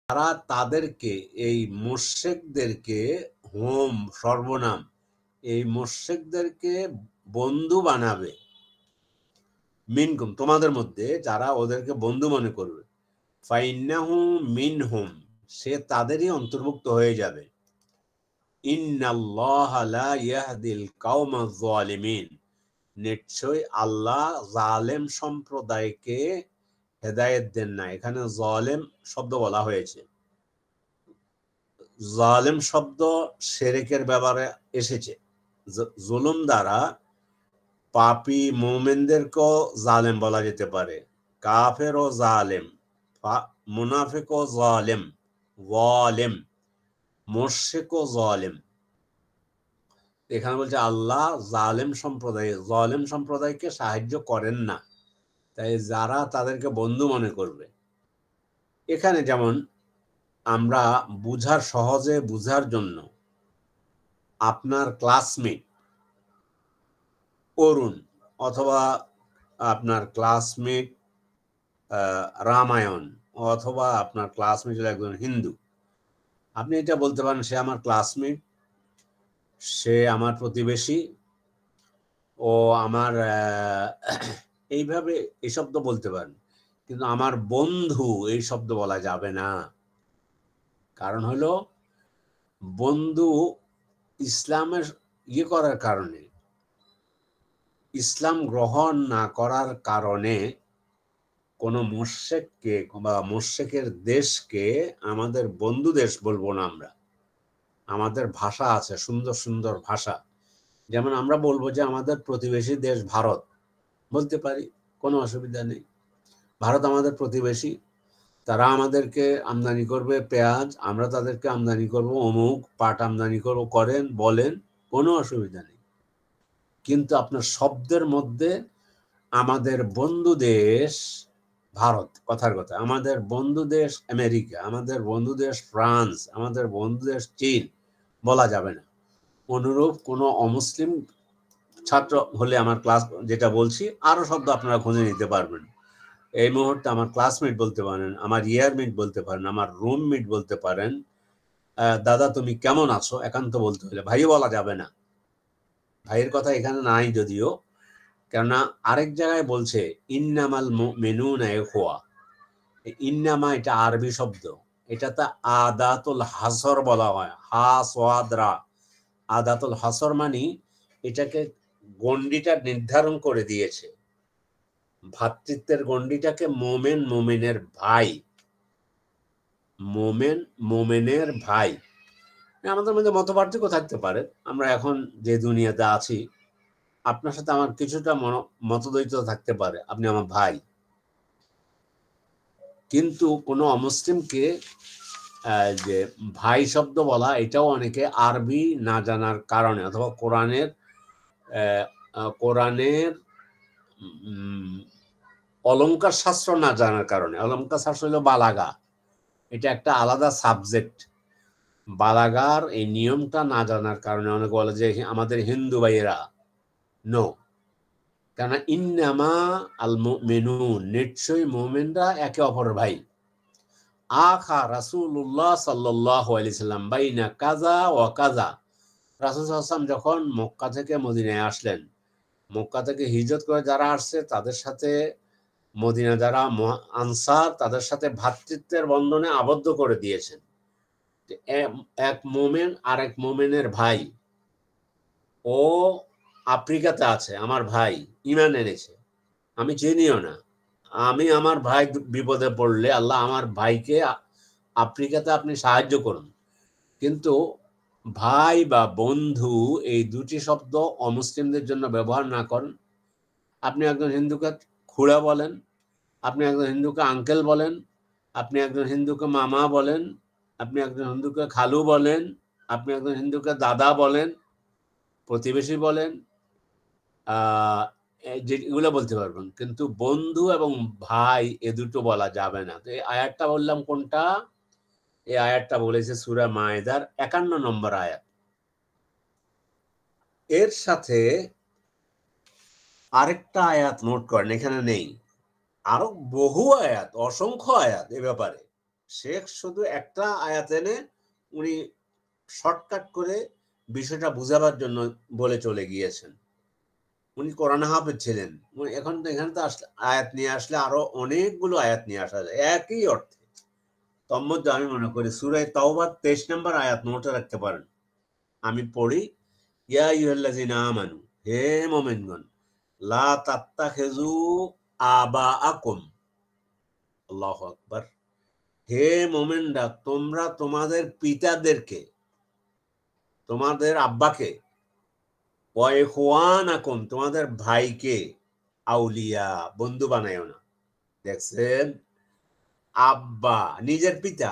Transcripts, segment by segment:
তারা তাদেরকে, এই মুশরিকদেরকে, হোম সর্বনাম, এই মুশরিকদেরকে বন্ধু বানাবে, মিনকুম তোমাদের মধ্যে যারা ওদেরকে বন্ধু মনে করবে, ফাইন্নাহু মিনহুম সে তাদেরই অন্তর্ভুক্ত হয়ে যাবে। ইন্নাল্লাহা লা ইয়াহদিল কাওমাজ যালিমিন নিশ্চয় আল্লাহ জালেম সম্প্রদায়কে হেদায়েত দেন না। এখানে জালেম শব্দ বলা হয়েছে। জালেম শব্দ শিরকের ব্যাপারে এসেছে। জুলুম দ্বারা পাপী মুমিনদেরকেও জালেম বলা যেতে পারে। কাফেরও জালেম, মুনাফিকও জালেম, ওয়ালেম, মুশরিকও জালেম। এখানে বলছে আল্লাহ জালেম সম্প্রদায়কে সাহায্য করেন না, তাই যারা তাদেরকে বন্ধু মনে করবে। এখানে যেমন আমরা সহজে বুঝার জন্য আপনার ক্লাসমেট অরুণ অথবা আপনার ক্লাসমেট রামায়ণ অথবা আপনার ক্লাসমেট হলো একজন হিন্দু, আপনি এটা বলতে পারেন সে আমার ক্লাসমেট, সে আমার প্রতিবেশী, ও আমার এই ভাবে এই শব্দ বলতে পারেন। কিন্তু আমার বন্ধু এই শব্দ বলা যাবে না। কারণ হলো বন্ধু ইসলামের করার কারণে, ইসলাম গ্রহণ না করার কারণে কোনো মুশরিককে বা মুশরিকের দেশকে আমাদের বন্ধু দেশ বলবো না আমরা। আমাদের ভাষা আছে, সুন্দর সুন্দর ভাষা। যেমন আমরা বলবো যে আমাদের প্রতিবেশী দেশ ভারত, বলতে পারি, কোনো অসুবিধা নেই। ভারত আমাদের প্রতিবেশী, তারা আমাদেরকে আমদানি করবে পেঁয়াজ, আমরা তাদেরকে আমদানি করব অমুক, পাট আমদানি করবো, করেন, বলেন, কোনো অসুবিধা নেই। কিন্তু আপনার শব্দের মধ্যে আমাদের বন্ধু দেশ ভারত, কথার কথা, আমাদের বন্ধু দেশ আমেরিকা, আমাদের বন্ধু দেশ ফ্রান্স, আমাদের বন্ধু দেশ চীন বলা যাবে না। অনুরূপ কোনো অমুসলিম ছাত্র হলে আমার ক্লাস যেটা বলছি আরো শব্দ আপনারা খুঁজে নিতে পারবেন। এই মুহূর্তে আমার ক্লাসমেট বলতে পারেন, আমার ইয়ারমেট বলতে পারেন, আমার রুমমেট বলতে পারেন, দাদা তুমি কেমন আছো একান্ত বলতে হলে ভাই বলা যাবে না। ভাইয়ের কথা এখানে নাই যদিও, কেননা আরেক জায়গায় বলছে ইন্নামাল মুমিনুনা ইখওয়া। ইন্নামা এটা আরবি শব্দ, এটাতে আদাতুল হাসর বলা হয়, হা সোয়াদ রা। আদাতুল হাসর মানে এটাকে গণ্ডিটা নির্ধারণ করে দিয়েছে, ভ্রাতৃত্বের গণ্ডিটাকে, মোমেন মোমেনের ভাই, মোমেন মোমেনের ভাই। আমাদের মধ্যে মত পার্থক্য থাকতে পারে, আমরা এখন যে দুনিয়াতে আছি, আপনার সাথে আমার কিছুটা মতদ্বৈত থাকতে পারে, আপনি আমার ভাই। কিন্তু কোনো অমুসলিমকে যে ভাই শব্দ বলা, এটাও অনেকে আরবি না জানার কারণে অথবা কোরআনের অলংকার শাস্ত্র না জানার কারণে। অলংকার শাস্ত্র হলো বালাগা, এটা একটা আলাদা সাবজেক্ট। বালাগার এই নিয়মটা না জানার কারণে অনেকে বলে যে আমাদের হিন্দু ভাইয়েরা, নো। কেন ইন্নামা আল মুমিনুন নিশ্চয়ই মুমিনরা একে অপরের ভাই। আখা রাসূলুল্লাহ সাল্লাল্লাহু আলাইহি সাল্লাম বাইনা কাজা ওয়া কাজা। রাসূল সাল্লাল্লাহু আলাইহি সাল্লাম যখন মক্কা থেকে মদিনায় আসলেন, মক্কা থেকে হিজরত করে যারা আসছে তাদের সাথে মদিনা যারা আনসার, তাদের সাথে ভ্রাতৃত্বের বন্ধনে আবদ্ধ করে দিয়েছেন। এক মোমেন আর এক মোমেনের ভাই, ও আফ্রিকাতে আছে, আমার ভাই ঈমান এনেছে, আমি চিনিও না, আমি আমার ভাই বিপদে পড়লে আল্লাহ আমার ভাইকে আফ্রিকাতে আপনি সাহায্য করুন। কিন্তু ভাই বা বন্ধু এই দুটি শব্দ অমুসলিমদের জন্য ব্যবহার না করেন। আপনি একজন হিন্দুকে খুড়া বলেন, আপনি একজন হিন্দুকে আঙ্কেল বলেন, আপনি একজন হিন্দুকে মামা বলেন, আপনি একজন হিন্দুকে খালু বলেন, আপনি একজন হিন্দুকে দাদা বলেন, প্রতিবেশী বলেন, যেগুলো বলতে পারবেন। কিন্তু বন্ধু এবং ভাই এ দুটো বলা যাবে না। তো এই আয়াতটা বললাম কোনটা? এই আয়াতটা বলেছে সূরা মায়েদার ৫১ নম্বর আয়াত। এর সাথে আরেকটা আয়াত নোট করেন, এখানে নেই, আরো বহু আয়াত, অসংখ্য আয়াত এ ব্যাপারে। শেখ শুধু একটা আয়াত এনে উনি শর্টকাট করে বিষয়টা বুঝাবার জন্য বলে চলে গিয়েছেন। উনি কোরআন হাফেজ ছিলেন। এখন তো এখানে তো আসলে আয়াত নিয়ে আসলে আরো অনেকগুলো আয়াত নিয়ে আসা যায় একই অর্থে। তন্মধ্যে আমি মনে করি সূরা তাওবার 23 নম্বর আয়াত নোটে রাখতে পারেন। আমি পড়ি, ইয়া আইয়ুহাল্লাযিনা আমানু, হে মুমিনগণ, লা তাত্তাখিযু আবাআকুম, আল্লাহু আকবার, হে মুমিনরা তোমরা তোমাদের পিতাদেরকে, তোমাদের আব্বাকে, ওয়া ইখওয়ানাকুম তোমাদের ভাইকে, আউলিয়া বন্ধু বানায়ও না। দেখছেন, আব্বা নিজের পিতা,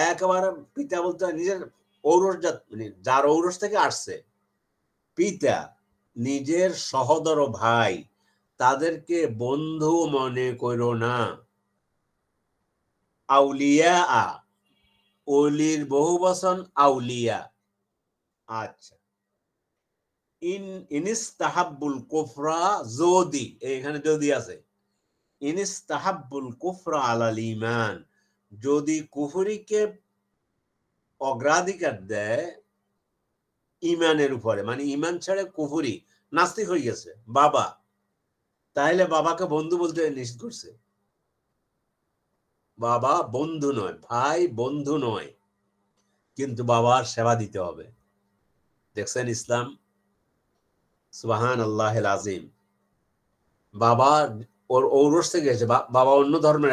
একেবারে পিতা বলতে নিজের ঔরসজাত, মানে যার ঔরস থেকে আসছে পিতা, নিজের সহোদর ভাই, তাদেরকে বন্ধু মনে করো না। আউলিয়া, ওলির বহু বচন আউলিয়া। আচ্ছা, ইনিস্তাহাব্বুল কুফরা, যদি এখানে যদি আছে, ইনিস্তাহাব্বুল কুফরা আলাল ঈমান, যদি কুফরিকে অগ্রাধিকার দেয় ইমানের উপরে, মানে ইমান ছেড়ে কুফরি, নাস্তিক হয়ে গেছে বাবা, তাহলে বাবাকে বন্ধু বলতে নিষেধ করছে। বাবা বন্ধু নয়, ভাই বন্ধু নয়, কিন্তু বাবার সেবা দিতে হবে। দেখছেন ইসলাম, সুবহান আল্লাহিল আযীম। বাবা ওর ঔরস থেকে গেছে, বাবা অন্য ধর্মের,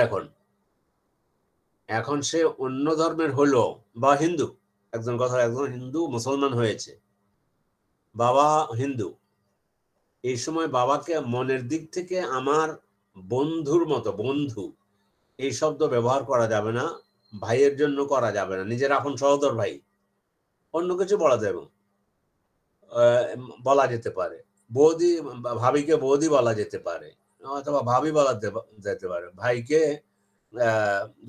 এখন সে অন্য ধর্মের হলো, বা হিন্দু, একজন হিন্দু মুসলমান হয়েছে, বাবা হিন্দু, এই সময় বাবাকে মনের দিক থেকে আমার বন্ধুর মতো, বন্ধু এই শব্দ ব্যবহার করা যাবে না, ভাইয়ের জন্য করা যাবে না, নিজের আপন সহোদর ভাই, অন্য কিছু বলা যাবে, বলা যেতে পারে, বৌদি, ভাবিকে বৌদি বলা যেতে পারে, অথবা ভাবি বলা যেতে পারে, ভাইকে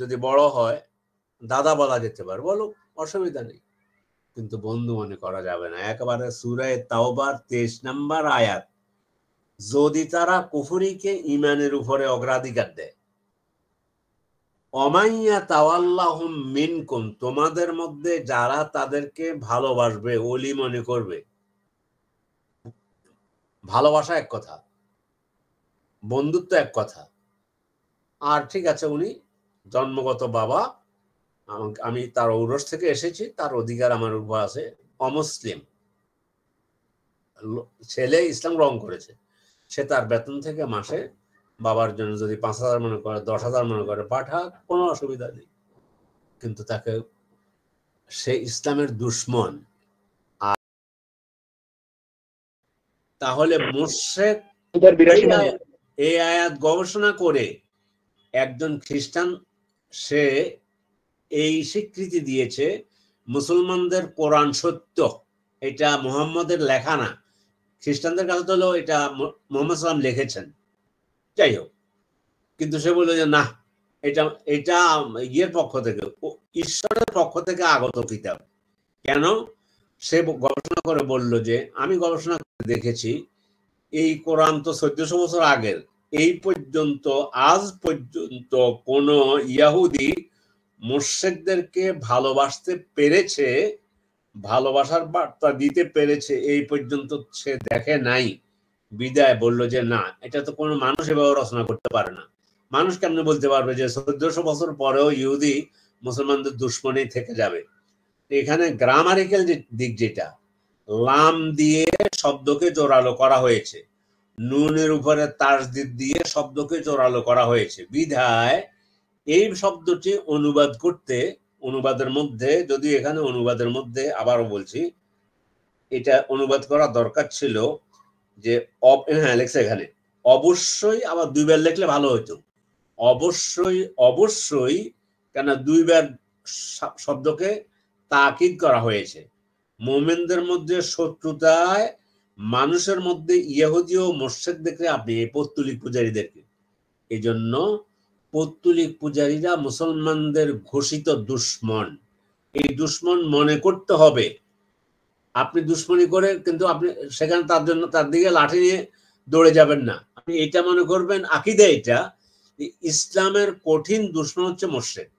যদি বড় হয় দাদা বলা যেতে পারে, বলো, অসুবিধা নেই, কিন্তু বন্ধু মনে করা যাবে না। একেবারে সূরা তাওবার 23 নম্বর আয়াত, যদি তারা কুফরিকে ইমানের উপরে অগ্রাধিকার দেয়, অমাইয়া তাওয়াল্লাহুম মিনকুম, তোমাদের মধ্যে যারা তাদেরকে ভালোবাসবে, ওলি মনে করবে, ভালোবাসা এক কথা, বন্ধুত্ব এক কথা, আর ঠিক আছে উনি জন্মগত বাবা, আমি তার ঔরস থেকে এসেছি, তার অধিকার আমার উপর আছে, অমুসলিম ছেলে ইসলাম গ্রহণ করেছে, সে তার বেতন থেকে মাসে বাবার জন্য যদি 5,000 মনে করে, 10,000 মনে করে পাঠা, কোনো অসুবিধা নেই, কিন্তু তাকে, সে ইসলামের দুশ্মন। তাহলে মুশরিক এই আয়াত গবেষণা করে একজন খ্রিস্টান, সে এই স্বীকৃতি দিয়েছে মুসলমানদের কোরআন সত্য, এটা মুহাম্মদের লেখা না, খ্রিস্টানদের কাছে তো হলো এটা মুহাম্মদ সাল্লাম লিখেছেন, যাই হোক, কিন্তু সে বলল যে না, এটা এটা ইয়ের পক্ষ থেকে, ঈশ্বরের পক্ষ থেকে আগত কিতাব। কেন? সে গবেষণা করে বলল যে আমি গবেষণা করে দেখেছি এই কোরআন তো 1400 বছর আগের, এই পর্যন্ত, আজ পর্যন্ত কোন ইহুদি মুশরিকদেরকে ভালোবাসতে পেরেছে, ভালোবাসার বার্তা দিতে পেরেছে, এই পর্যন্ত সে দেখে নাই। বিদায় বলল যে না, এটা তো কোনো মানুষ এভাবে রচনা করতে পারে না। মানুষ কেমনে বলতে পারবে যে 1400 বছর পরেও ইহুদি মুসলমানদের দুশ্মনী থেকে যাবে? এখানে গ্রামারিক্যাল দিক যেটা, লাম দিয়ে শব্দকে জোরালো করা হয়েছে, নুনের উপরে তাসদিদ দিয়ে শব্দকে জোরালো করা হয়েছে, বিধায় এই শব্দটি অনুবাদ করতে, অনুবাদের মধ্যে, যদি এখানে অনুবাদের মধ্যে আবারও বলছি, এটা অনুবাদ করা দরকার ছিল যে হ্যাঁ লেখছে এখানে অবশ্যই, আবার দুইবার লিখলে ভালো হতো, অবশ্যই, অবশ্যই, কেন দুইবার শব্দকে তাকিদ করা হয়েছে। মুমিনদের মধ্যে শত্রুতায়, মানুষের মধ্যে ইহুদি ও মুশরিক দেখলে আপনি এই পৌত্তলিক পূজারীদেরকে, এই জন্য পৌত্তলিক পূজারীরা মুসলমানদের ঘোষিত দুশ্মন, এই দুশ্মন মনে করতে হবে। আপনি দুশ্মনী করে কিন্তু আপনি সেখানে তার জন্য তার দিকে লাঠি নিয়ে দৌড়ে যাবেন না, আপনি এটা মনে করবেন, আকীদা এটা, ইসলামের কঠিন দুশ্মন হচ্ছে মুশরিক।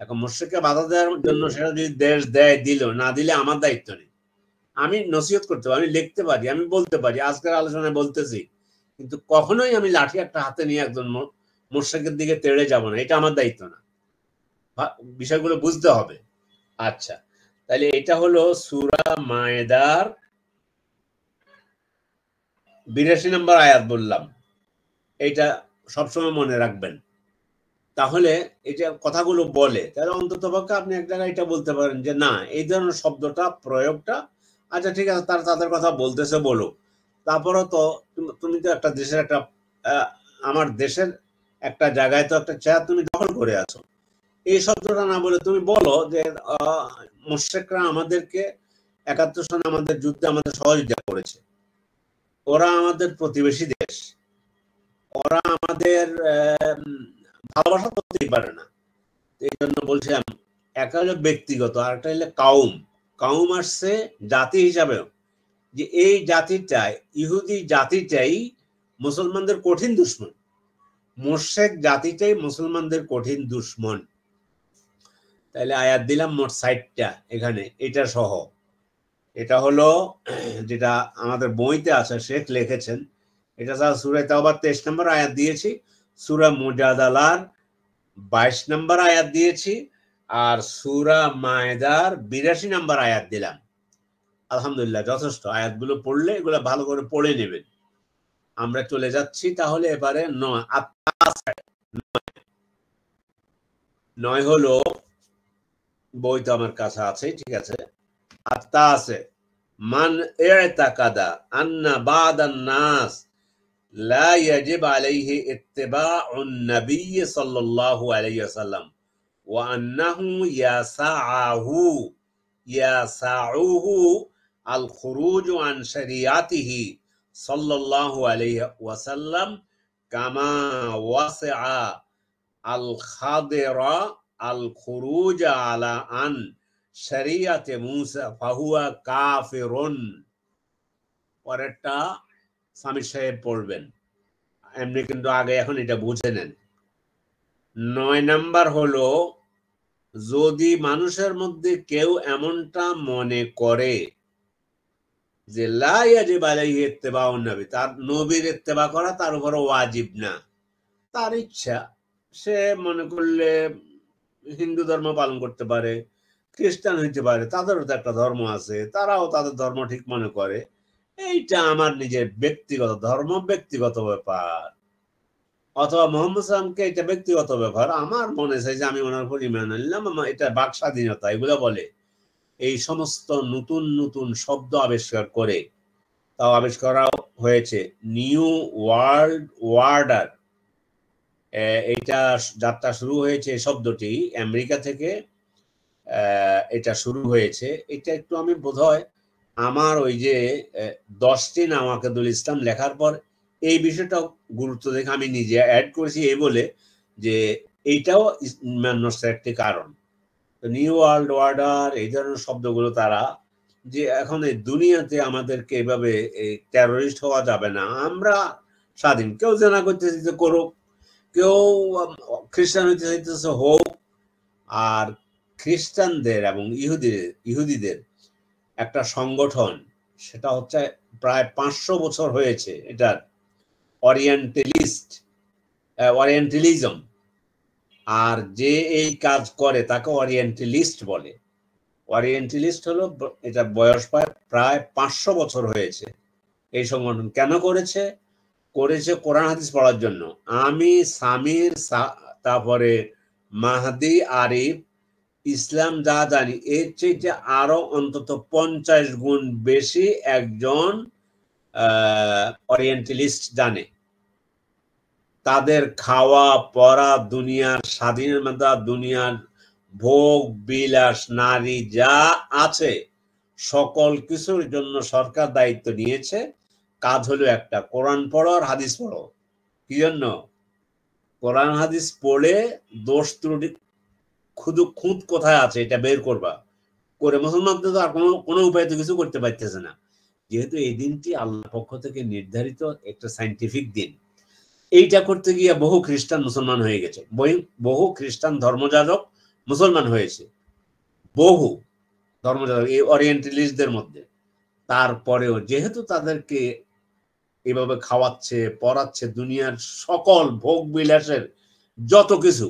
এখন মুশরিককে বাধা দেওয়ার জন্য সেটা যদি দেশ দেয়, দিল, না দিলে আমার দায়িত্ব নেই। আমি নসিহত করতে পারি, আমি লিখতে পারি, আমি বলতে পারি, আজকের আলোচনায় বলতেছি, কিন্তু কখনোই আমি লাঠি একটা হাতে নিয়ে একজন মুশরিকের দিকে তেড়ে যাব না, এটা আমার দায়িত্ব না। বিষয়গুলো বুঝতে হবে। আচ্ছা, তাহলে এটা হলো সূরা মায়েদার 82 নম্বর আয়াত বললাম, এটা সবসময় মনে রাখবেন। তাহলে এটা কথাগুলো বলে, তাহলে অন্তত পক্ষে আপনি এক জায়গায় এটা বলতে পারেন যে না, এই ধরনের শব্দটা, প্রয়োগটা, আচ্ছা ঠিক আছে, তারা তাদের কথা বলতেছে, বলো। তারপরও তো তুমি তো একটা দেশের একটা আমার দেশের একটা জায়গায় তো একটা চেয়ার তুমি দখল করে আছো, এই শব্দটা না বলে তুমি বলো যে মুশরিকরা আমাদেরকে 71 সনে আমাদের যুদ্ধে আমাদের সহযোগিতা করেছে, ওরা আমাদের প্রতিবেশী দেশ, ওরা আমাদের ভালোবাসা করতেই পারে না। এই জন্য বলছিলাম, একটা হলো ব্যক্তিগত, আর একটা হলো কাউম। কাউম আসছে জাতি হিসাবে, যে এই জাতিটাই, ইহুদি জাতিটাই মুসলমানদের কঠিন দুশ্মন, মুশরিক জাতিটাই মুসলমানদের কঠিন দুশ্মন। তাহলে আয়াত দিলাম মোট 60টা এখানে, এটা সহ। এটা হলো যেটা আমাদের বইতে আছে, শেখ লিখেছেন। এটা ছাড়া সূরা তাওবার 23 নম্বর আয়াত দিয়েছি, সূরা মুজাদালার 22 নম্বর আয়াত দিয়েছি, আর সূরা মায়েদার 82 নম্বর আয়াত দিলাম। আলহামদুলিল্লাহ, যথেষ্ট। আয়াতগুলো পড়লে এগুলো ভালো করে পড়ে নেবেন। আমরা চলে যাচ্ছি তাহলে এবারে 9 হলো, বই তো আমার কাছে আছে, ঠিক আছে। আত্মা আছে, মান ইতাকাদা আন্না বাদান নাস লা ইয়াজিব আলাইহি ইত্তিবাউন নবী সাল্লাল্লাহু আলাইহি ওয়াসাল্লাম ওয়া আন্নাহু ইয়াসাউহু আল খুরুজ আন শরিয়াতিহি সাল্লাল্লাহু আলাইহি ওয়াসাল্লাম কামা ওয়াসিআ আল খাদিরা আল খুরুজ আলা আন শরিয়াতে মুসা ফাহুয়া কাফিরুন। পরেরটা সামির সাহেব পড়বেন, এমনি কিন্তু আগে এখন এটা বুঝে নেন। 9 নাম্বার হলো, যদি মানুষের মধ্যে কেউ এমনটা মনে করে যে লা ইয়াজিব আলাইহি ইত্তিবাউন নবী, তার নবীর ইত্তেবা করা তার উপর ওয়াজিব না, তার ইচ্ছা, সে মনে করলে হিন্দু ধর্ম পালন করতে পারে, খ্রিস্টান হইতে পারে, তাদেরও তো একটা ধর্ম আছে, তারাও তাদের ধর্ম ঠিক মনে করে, এইটা আমার নিজের ব্যক্তিগত ধর্ম, ব্যক্তিগত ব্যাপার। অথবা মোহাম্মদ সাল্লামকে এটা ব্যক্তিগত ব্যাপার, আমার মনে চাই যে আমি ওনার উপর ঈমান আনলাম, এটা বাক স্বাধীনতা, এগুলো বলে। এই সমস্ত নতুন নতুন শব্দ আবিষ্কার করে, তাও আবিষ্কার করা হয়েছে নিউ ওয়ার্ল্ড অর্ডার। এইটা যাত্রা শুরু হয়েছে, শব্দটি আমেরিকা থেকে এটা শুরু হয়েছে। এটা একটু আমি বোধহয় আমার ওই যে 10টি নাওয়াকিদুল ইসলাম লেখার পর এই বিষয়টা গুরুত্ব দেখে আমি নিজে অ্যাড করেছি, এই বলে যে এইটাও ইমান নষ্টের একটি কারণ। নিউ ওয়ার্ল্ড অর্ডার, এই ধরনের শব্দগুলো তারা, যে এখন এই দুনিয়াতে আমাদেরকে এভাবে টেরোরিস্ট হওয়া যাবে না, আমরা স্বাধীন, কেউ জেনা করতে চাইতে করুক, কেউ খ্রিস্টান হইতে চাইতেছে হোক। আর খ্রিস্টানদের এবং ইহুদিদের একটা সংগঠন, সেটা হচ্ছে প্রায় 500 বছর হয়েছে, এটার ওরিয়েন্টালিজম। আর যে এই কাজ করে তাকে ওরিয়েন্টালিস্ট বলে। ওরিয়েন্টালিস্ট হলো, এটা বয়স প্রায় 500 বছর হয়েছে। এই সংগঠন কেন করেছে? কোরআন হাদিস পড়ার জন্য। আমি সামির, তারপরে মাহদি, আরিফ, ইসলাম যা জানি, এর চেয়ে আরো অন্তত 50 গুণ বেশি একজন ওরিয়েন্টালিস্ট জানে। তাদের খাওয়া পড়া, দুনিয়ার স্বাধীনতা, দুনিয়ার ভোগ বিলাস, নারী যা আছে, সকল কিছুর জন্য সরকার দায়িত্ব নিয়েছে। কাজ হলো একটা, কোরআন পড়ো আর হাদিস পড়ো। কি জন্য? কোরআন হাদিস পড়ে দোষ ত্রুটি খুঁত কোথায় আছে এটা বের করবা, করে মুসলমানদের তো আর কোনো উপায় তো কিছু করতে পারতেছে না। যেহেতু এই দিনটি আল্লাহর পক্ষ থেকে নির্ধারিত একটা সায়েন্টিফিক দিন, এইটা করতে গিয়ে বহু খ্রিস্টান মুসলমান হয়ে গেছে, বহু খ্রিস্টান ধর্মযাজক মুসলমান হয়েছে বহু ধর্মযাজক এই ওরিয়েন্টালিস্টদের মধ্যে। তারপরেও যেহেতু তাদেরকে এভাবে খাওয়াচ্ছে পড়াচ্ছে, দুনিয়ার সকল ভোগ বিলাসের যত কিছু,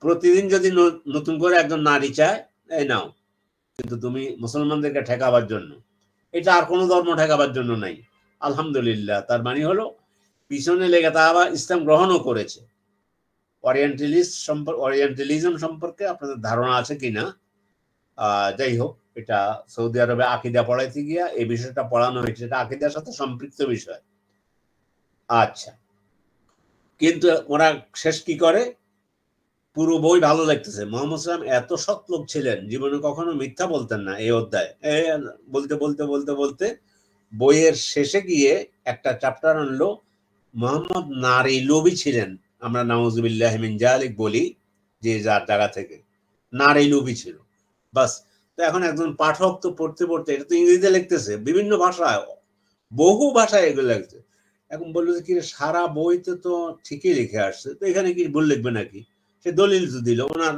প্রতিদিন যদি নতুন করে একজন নারী চায়, এই নাও, কিন্তু তুমি মুসলমানদেরকে ঠেকাবার জন্য, এটা আর কোনো ধর্ম ঠেকাবার জন্য নাই। আলহামদুলিল্লাহ, তার মানে হলো পিছনে লেগে তা আবার ইসলাম গ্রহণও করেছে। ওরিয়েন্টালিজম সম্পর্কে আপনাদের ধারণা আছে কিনা, যাই হোক, এটা সৌদি আরবে আকিদা পড়াইতে গিয়া এই বিষয়টা পড়ানো হয়েছে, এটা আকিদার সাথে সম্পৃক্ত বিষয়। আচ্ছা, কিন্তু ওরা শেষ কি করে, পুরো বই ভালো লাগতেছে, মোহাম্মদ সাল্লাম এত সৎ লোক ছিলেন, জীবনে কখনো মিথ্যা বলতেন না, এই অধ্যায় বলতে বলতে বলতে বলতে বইয়ের শেষে গিয়ে একটা চ্যাপ্টার আনলো, মোহাম্মদ নারী লোভী ছিলেন। আমরা নাউজুবিল্লাহ মিন যালিক বলি, যে যার জায়গা থেকে, নারী লোভী ছিল, বাস। তো এখন একজন পাঠক তো পড়তে পড়তে, এটা তো ইংরেজিতে লিখতেছে, বিভিন্ন ভাষায়, বহু ভাষায় এগুলো লিখছে, এখন বললো যে কি সারা বইতে তো ঠিকই লিখে আসছে, তো এখানে কি ভুল লিখবে নাকি? সে দলিল তো দিল, ওনার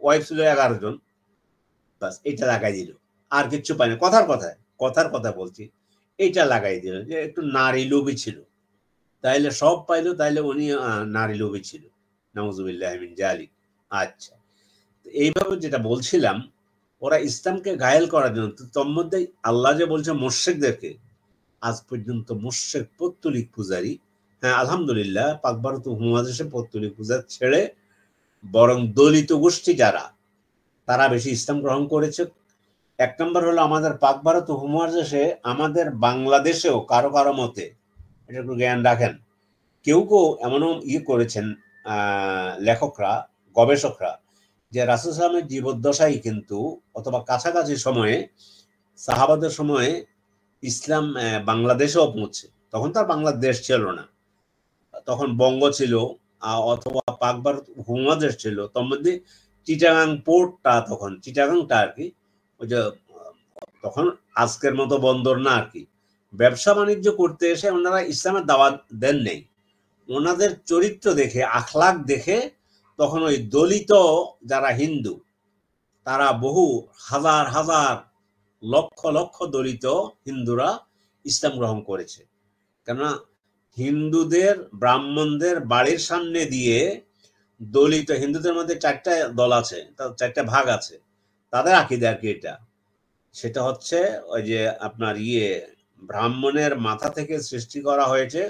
ওয়াইফ ছিল 11 জন, বাস এটা লাগাই দিল, আর কিচ্ছু পায়নি। কথার কথা বলছি, এইটা লাগাই দিল যে একটু নারী লোভী ছিল, তাইলে সব পাইলো, তাইলে উনি নারী লোভী ছিল, নাউজুবিল্লাহ মিন যালিক। আচ্ছা, এইভাবে যেটা বলছিলাম, ওরা ইসলামকে ঘায়েল করার জন্য, তোর মধ্যে আল্লাহ যে বলছে মুশরিকদেরকে, আজ পর্যন্ত মুশরিক পৌত্তলিক পূজারী, হ্যাঁ আলহামদুলিল্লাহ, পাক ভারত উপমহাদেশে পৌত্তলিক পূজা ছেড়ে বরং দলিত গোষ্ঠী যারা, তারা বেশি ইসলাম গ্রহণ করেছে। এক নম্বর হলো আমাদের পাক ভারত উপমহাদেশে, আমাদের বাংলাদেশেও কারো কারো মতে, এটা একটু জ্ঞান রাখেন, কেউ কেউ এমনও করেছেন লেখকরা, গবেষকরা, যে রাসূল সাল্লামের জীবদ্দশায় কিন্তু, অথবা কাছাকাছি সময়ে, সাহাবাদের সময়ে ইসলাম বাংলাদেশেও পৌঁছে। তখন তার বাংলাদেশ ছিল না, তখন বঙ্গ ছিল, অথবা পাক ভারত উপমহাদেশ ছিল। তার মধ্যে চিটাগাং পোর্টটা, তখন চিটাগাংটা আর কি, ওই যে তখন আজকের মতো বন্দর না আর কি, ব্যবসা বাণিজ্য করতে এসে ওনারা ইসলামের দাওয়াত দেন নেই, ওনাদের চরিত্র দেখে, আখলাক দেখে, তখন ওই দলিত যারা হিন্দু, তারা বহু হাজার হাজার লক্ষ লক্ষ দলিত হিন্দুরা ইসলাম গ্রহণ করেছে। কেননা হিন্দুদের, ব্রাহ্মণদের বাড়ির সামনে দিয়ে দলিত, হিন্দুদের মধ্যে 4টা দল আছে, 4টা ভাগ আছে, তাদের আকীদা আর কি এটা, সেটা হচ্ছে ওই যে আপনার ব্রাহ্মণের মাথা থেকে সৃষ্টি করা হয়েছে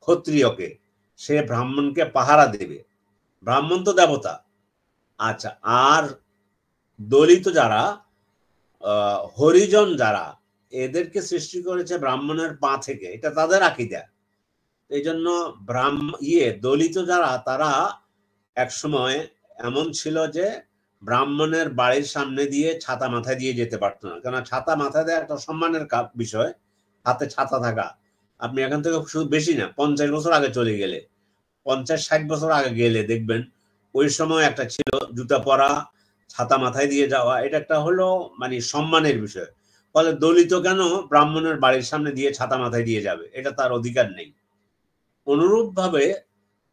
ক্ষত্রিয়কে, সে ব্রাহ্মণকে পাহারা দেবে, ব্রাহ্মণ তো দেবতা। আচ্ছা, আর দলিত যারা, হরিজন যারা, এদেরকে সৃষ্টি করেছে ব্রাহ্মণের পা থেকে, এটা তাদের আকীদা। এই জন্য দলিত যারা, তারা একসময় এমন ছিল যে ব্রাহ্মণের বাড়ির সামনে দিয়ে ছাতা মাথায় দিয়ে যেতে পারতো না, কেন ছাতা মাথায় দেওয়া একটা সম্মানের বিষয়, হাতে ছাতা থাকা। আপনি এখান থেকে শুধু বেশি না, 50 বছর আগে চলে গেলে, 50-60 বছর আগে গেলে দেখবেন, ওই সময় একটা ছিল জুতা পরা, ছাতা মাথায় দিয়ে যাওয়া, এটা একটা হলো মানে সম্মানের বিষয়। ফলে দলিত কেন ব্রাহ্মণের বাড়ির সামনে দিয়ে ছাতা মাথায় দিয়ে যাবে, এটা তার অধিকার নেই। অনুরূপ ভাবে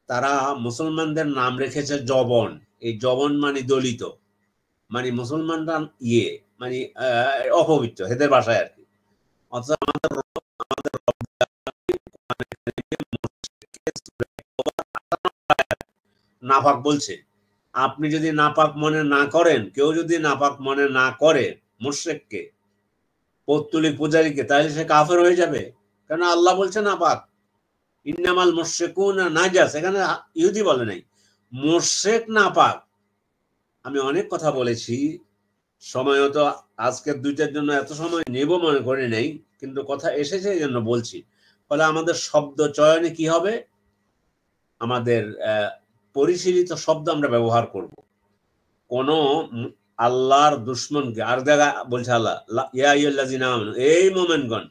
তারা মুসলমানদের নাম রেখেছে জবন, এই জবন মানে দলিত, মানে মুসলমানরা মানে অপবিত্র, এদের ভাষায় আর কি। অথচ নাপাক বলছে, আপনি যদি নাপাক মনে না করেন, কেউ যদি নাপাক মনে না করে মুশরিককে, পৌত্তলিক পূজারীকে, তাহলে সে কাফের হয়ে যাবে। কেন আল্লাহ বলছে নাপাক, ইন্নামাল মুশরিকুনা নাজাস, এখানে ইহুদি বলে নাই, মুশরিক নাপাক। আমি অনেক কথা বলেছি, সময় তো আজকের 2টার জন্য এত সময় নেব মনে করে নেই, কিন্তু কথা এসেছে এই জন্য বলছি। ফলে আমাদের শব্দ চয়নে কি হবে, আমাদের পরিশীলিত শব্দ আমরা ব্যবহার করব। কোন আল্লাহর দুশমনকে, আর দেখা বলছে আল্লাহ, ইয়া আইয়ুহাল্লাযিনা আমানু, এই মুমিনগণ,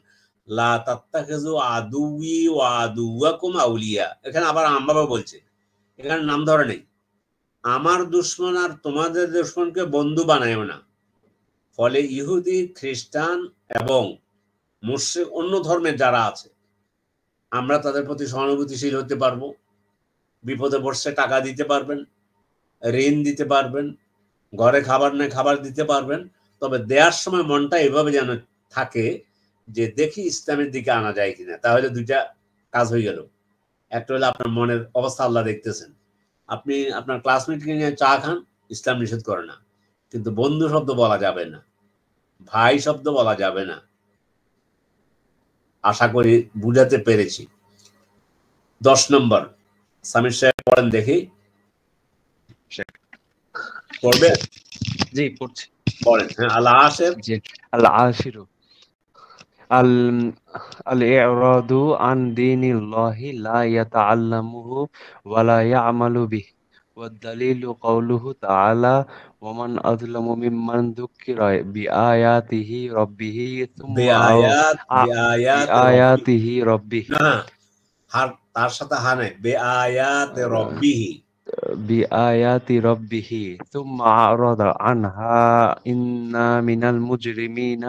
লা তাত্তাখিযু আদুওয়ি ওয়া আদুওয়াকুম আউলিয়া, এখানে আবার আমভাবে বলছে, এখানে নাম ধরে নেই, আমার দুশমন আর তোমাদের দুশমনকে বন্ধু বানায়ও না। ফলে ইহুদি, খ্রিস্টান এবং মুশরিক, অন্য ধর্মের যারা আছে, আমরা তাদের প্রতি সহানুভূতিশীল হতে পারবো, বিপদে পড়ছে টাকা দিতে পারবেন, ঋণ দিতে পারবেন, ঘরে খাবার নেই, খাবার দিতে পারবেন, তবে দেওয়ার সময় মনটা এভাবে যেন থাকে যে দেখি ইসলামের দিকে আনা যায় কিনা। তাহলে দুইটা কাজ হয়ে গেল। একটা হলো আপনার মনের অবস্থা আল্লাহ দেখতেছেন। আপনি আপনার ক্লাসমেটকে নিয়ে চা খান, ইসলাম নিষেধ করে না, কিন্তু বন্ধু শব্দ বলা যাবে না, ভাই শব্দ বলা যাবে না। আশা করি বুঝাতে পেরেছি। 10 নম্বর সামির সাহেব পড়েন দেখি। পড়বে? জি পড়ছি। পড়েন। হ্যাঁ, আল্লাহ আসের। জি আল আশিরু الإعراض عن دين الله لا يتعلمه ولا يعمل به والدليل قوله تعالى ومن أظلم ممن ذكر بآياته ربه ثم بآياته ربه না, তার সাথে হা নাই, বেআয়াতে রব্বিহি, بآيات ربه ثم أعرض عنها إنا من المجرمين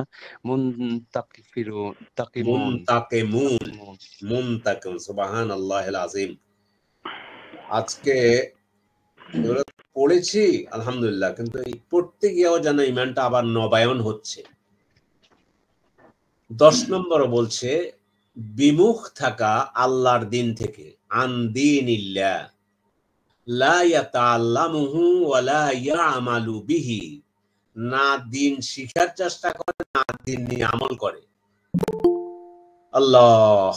منتقمون সুবহানাল্লাহিল আযীম। আজকে এগুলো পড়েছি আলহামদুলিল্লাহ, কিন্তু এই পড়তে গিয়েও যেন ইমানটা আবার নবায়ন হচ্ছে। 10 নম্বর বলছে বিমুখ থাকা আল্লাহর দিন থেকে, আন দীনিল্লাহ লা ইয়াতাআল্লামুহু ওয়া লা ইয়ামালু বিহি, না দিন শিখার চেষ্টা করে, না দিন নিয়ে আমল করে। আল্লাহ,